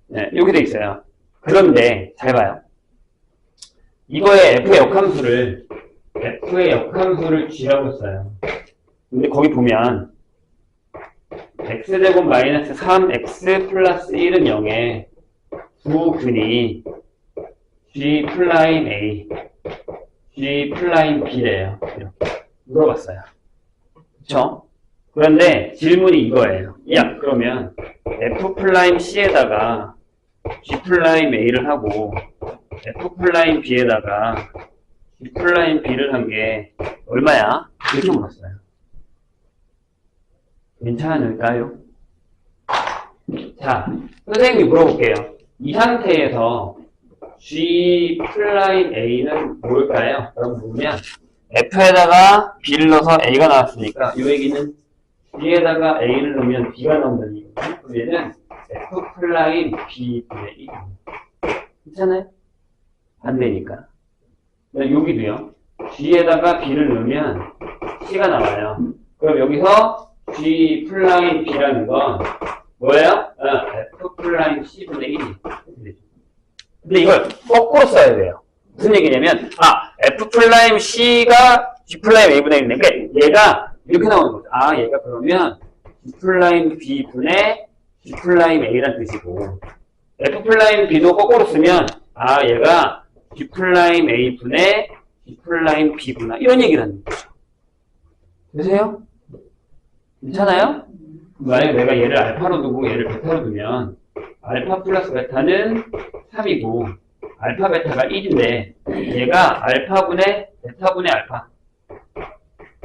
네, 여기 돼 있어요. 그런데, 잘 봐요. 이거의 F의 역함수를 G라고 써요. 근데 거기 보면, X제곱 마이너스 3X 플러스 1은 0에 두 근이 G 플라임 A, G 플라임 B래요. 이렇게 물어봤어요. 그쵸? 그런데 질문이 이거예요. 야, 그러면 F 플라임 C에다가 G 플라임 A를 하고 F 플라임 B에다가 G 플라임 B를 한 게 얼마야? 이렇게 물었어요. 괜찮을까요? 자, 선생님이 물어볼게요. 이 상태에서 G 플라임 A는 뭘까요? 라고 물으면 F에다가 B를 넣어서 A가 나왔으니까 이 얘기는 G에다가 A를 넣으면 B가 나온다는 얘기거든요. 그럼 얘는 F 플라임 B분의 1입니다. 괜찮아요? 반대니까. 여기도요. G에다가 B를 넣으면 C가 나와요. 그럼 여기서 G 플라임 B라는 건 뭐예요? F 플라임 C분의 1이. 근데 이걸 거꾸로 써야 돼요. 무슨 얘기냐면, F 플라임 C가 G 플라임 A분의 1인데, 그러니까 얘가 이렇게 나오는 거죠. 얘가 그러면 G 플라임 B분의 G 플라임 A란 뜻이고, F 플라임 B도 거꾸로 쓰면, 얘가 G 플라임 A분의 G 플라임 B구나. 이런 얘기를 하는 거죠. 되세요? 괜찮아요? 만약에 내가 얘를 알파로 두고 얘를 베타로 두면 알파 플러스 베타는 3이고 알파 베타가 1인데 얘가 알파분의 베타분의 알파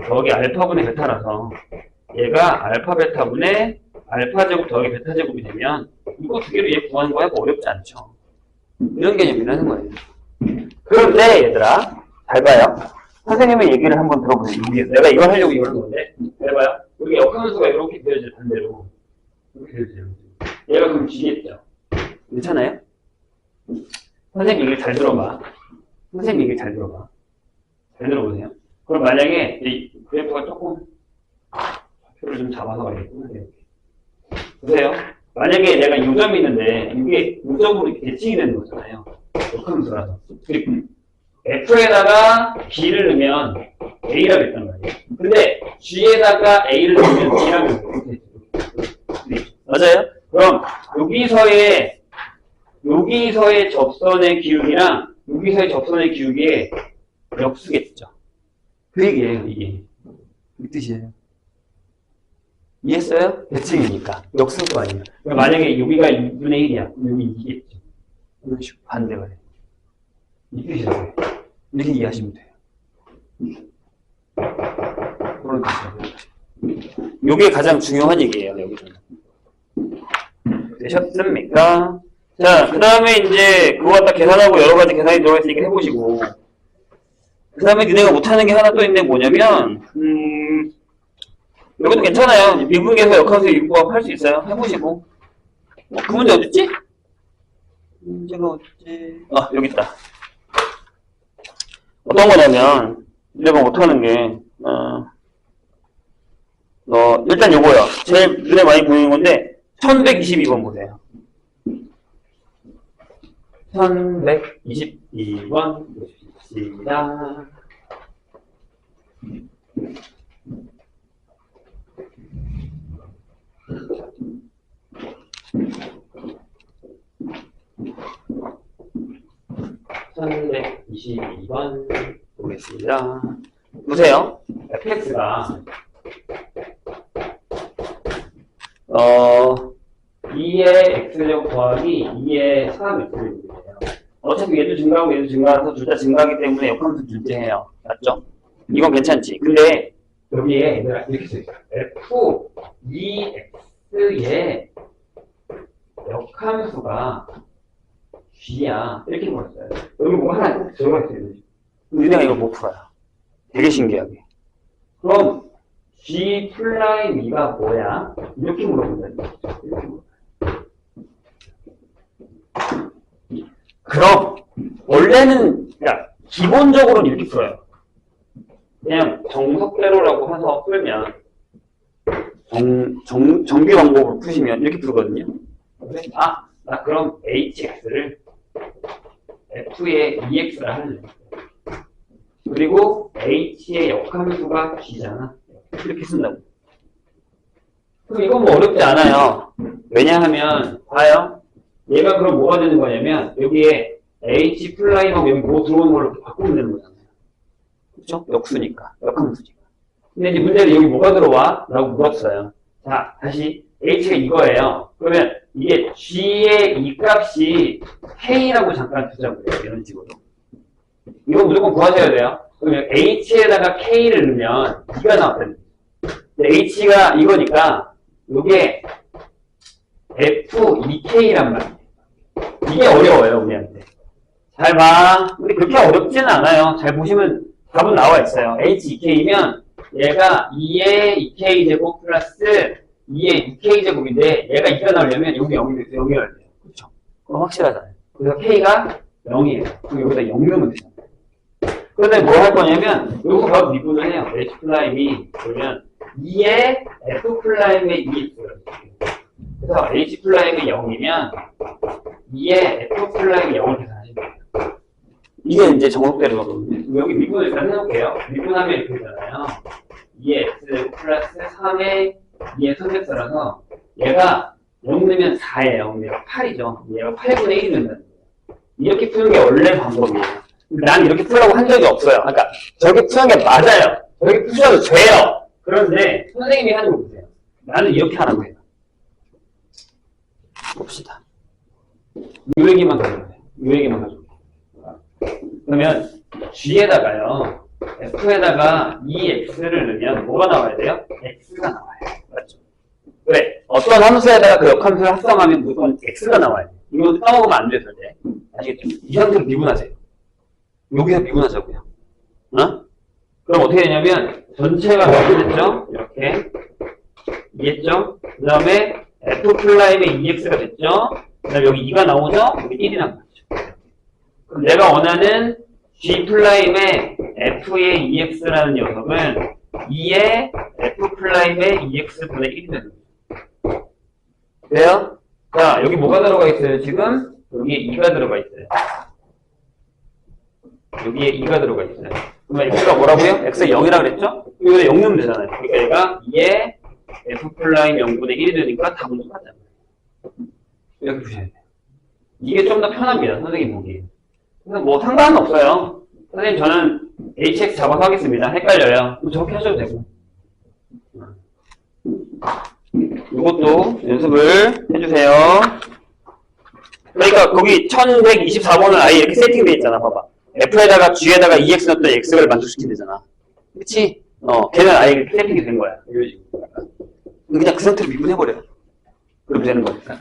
더하기 알파분의 베타라서 얘가 알파 베타분의 알파 제곱 더하기 베타 제곱이 되면 이거 두 개로 얘 구하는 거야 어렵지 않죠. 이런 개념이라는 거예요. 그런데 얘들아 잘 봐요. 선생님의 얘기를 한번 들어보세요. 내가 이걸 하려고 이걸 한 건데 잘 봐요. 우리 역함수가 이렇게 되어져 반대로 이렇게 되어져요. 얘가 그럼 G겠죠. 괜찮아요? 선생님 얘기를 잘 들어봐. 잘 들어보세요. 그럼 만약에 이 그래프가 조금 좌표를 좀 잡아서 가야겠구나. 이렇게. 보세요. 만약에 내가 요점이 있는데 이게 요점으로 이렇게 대칭이 되는 거잖아요. 역함수라서. 그리고 F에다가 B를 넣으면 A라고 했단 말이에요. 근데 G에다가 A를 넣으면 G라고 이렇게 맞아요? 그럼 여기서의 접선의 기울기랑 여기서의 접선의 기울기의 역수겠죠. 그 얘기예요, 이게. 그 뜻이에요. 이해했어요? 대칭이니까. 역수가 아니에요. 그러니까 만약에 여기가 2분의 1이야. 그럼 여기 2겠죠. 이런 식으로 반대가 돼. 이 뜻이라고요. 이렇게 이해하시면 돼요. 그런 뜻이에요. 이게 가장 중요한 얘기예요, 여기서는. 되셨습니까? 자, 그 다음에 이제 그거 갖다 계산하고 여러 가지 계산이 들어가 있으니까 해보시고. 그 다음에 니네가 못하는 게 하나 또 있는데 뭐냐면, 여기도 괜찮아요. 미분계에서 역함수 유구합 할 수 있어요. 해보시고. 그 문제 어딨지? 문제가 어딨지? 아, 여기 있다. 어떤 거냐면, 내가 못하는 게, 일단 요거요. 제일 눈에 많이 보이는 건데, 1122번 보세요. 1122번 보십시다. (1122번) 보겠습니다. 보세요. fx가 2의 x제곱 더하기 2의 3x제곱이에요. 어차피 얘도 증가하고 얘도 증가해서 둘 다 증가하기 때문에 역함수 존재해요. 맞죠? 이건 괜찮지. 근데 여기에 얘들아 이렇게 써있어요. f2x의 역함수가 g야. 이렇게 물었어요. 여기 뭐가 하나 들어가 있어요. 니네가 이걸 못 풀어요. 되게 신기하게. 그럼 g 플라임 2가 뭐야? 이렇게 물어본다. 이렇게 물어봐요. 그럼 원래는 기본적으로는 이렇게 풀어요. 그냥 정석대로라고 해서 풀면 정규 방법으로 푸시면 이렇게 풀거든요. 나 그럼 hx를 f의 2x라 할래. 그리고 h의 역함수가 g잖아. 이렇게 쓴다고. 그럼 이건 뭐 어렵지 않아요. 왜냐하면 봐요. 얘가 그럼 뭐가 되는 거냐면 여기에 h 플라임하고 여기 뭐 들어오는 걸로 바꾸면 되는 거잖아요. 그렇죠? 역수니까. 역함수니까. 근데 이제 문제는 여기 뭐가 들어와? 라고 물었어요. 자, 다시 h가 이거예요. 그러면 이게 g의 이 값이 k라고 잠깐 두자고요. 이런 식으로. 이거 무조건 구하셔야 돼요. 그러면 h에다가 k를 넣으면 2가 나왔거든요. h가 이거니까 이게 f2k란 말이에요. 이게 어려워요, 우리한테. 잘 봐. 근데 그렇게 어렵지는 않아요. 잘 보시면 답은 나와 있어요. h2k면 얘가 2의 2k제곱 플러스 2의 6k제곱인데 얘가 2가 나오려면 여기 0이 돼요. 그렇죠? 그럼 확실하잖아요. 그래서 k가 0이에요. 그럼 여기다 0 넣으면 되잖아요. 그런데 뭐 할 거냐면 여기서 바로 미분을 해요. h 플라임이 그러면 2의 f 플라임의 2x를 그래서 h 플라임이 0이면 2의 f 플라임이 0을 계산하시면 돼요. 이게 이제 정석대로거든요. 여기 미분을 일단 해놓을게요. 미분하면 이렇게 되잖아요. 2의 x 플러스 3의 2의 3x라서 얘가 0 넣으면 4예요. 얘가 8이죠. 얘가 8분의 1이 된다는 거예요. 이렇게 푸는 게 원래 방법이에요. 난 이렇게 풀라고 한 적이 없어요. 그러니까 저렇게 푸는 게 맞아요. 저렇게 푸셔도 돼요. 그런데 선생님이 하는 거 보세요. 나는 이렇게 하라고 해요. 봅시다. 요 얘기만 가져오세요. 요 얘기만 가져오세요. 그러면 g에다가요. f에다가 2x를 넣으면 뭐가 나와야 돼요? x가 나와요. 맞죠? 왜? 어떤 함수에다가 그 역함수를 합성하면 무조건 x가 나와요. 이거 까먹으면 안 돼요, 절대. 아시겠죠? 이 상태로 미분하세요. 여기서 미분하자고요. 어? 그럼 어떻게 되냐면 전체가 몇이 됐죠? 이렇게 이해했죠? 그 다음에 f 플라임의 2x가 됐죠? 그 다음에 여기 2가 나오죠? 여기 1이 나오죠. 그럼 내가 원하는 g 플라임의 f의 2x라는 녀석은 2의 f 플라임의 2x분의 1이 되는 거죠. 그래요? 자, 여기 뭐가 들어가 있어요? 지금 여기에 2가 들어가 있어요. 여기에 2가 들어가 있어요. 그러면 x가 뭐라고요? x가 0이라 그랬죠? 여기다 0 넣으면 되잖아요. 그러니까 얘가 2에 f' 0분의 1이 되니까 답은 똑같잖아요. 이렇게 보셔야 돼요. 이게 좀 더 편합니다. 선생님 보기. 그래서 뭐 상관은 없어요. 선생님 저는 hx 잡아서 하겠습니다. 헷갈려요. 저렇게 하셔도 되고. 이것도 연습을 해주세요. 그러니까 거기 1124번은 아예 이렇게 세팅되어 있잖아. 봐봐. f에다가 g에다가 2x 넣었더니 x를 만족시키면 되잖아. 그치? 걔는 아예 이렇게 세팅이 된 거야. 그냥 그 상태로 미분해버려. 그러면 되는 거니까.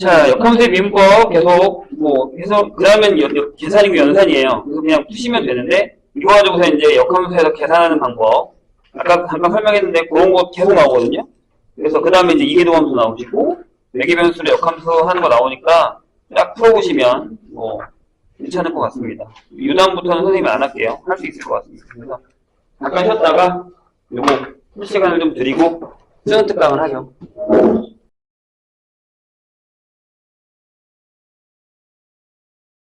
자, 역함수의 미분법 계속 뭐 해서 그다음엔 계산이고 연산이에요. 그래서 그냥 푸시면 되는데 이거 가지고서 이제 역함수에서 계산하는 방법 아까 잠깐 설명했는데 그런 거 계속 나오거든요. 그래서 그 다음에 이제 이계도함수 나오시고 매개변수로 역함수 하는 거 나오니까 딱 풀어보시면 뭐 괜찮을 것 같습니다. 유단부터는 선생님이 안 할게요. 할 수 있을 것 같습니다. 그래서 잠깐 쉬었다가 요거 풀 시간을 좀 드리고 수능 특강을 하죠.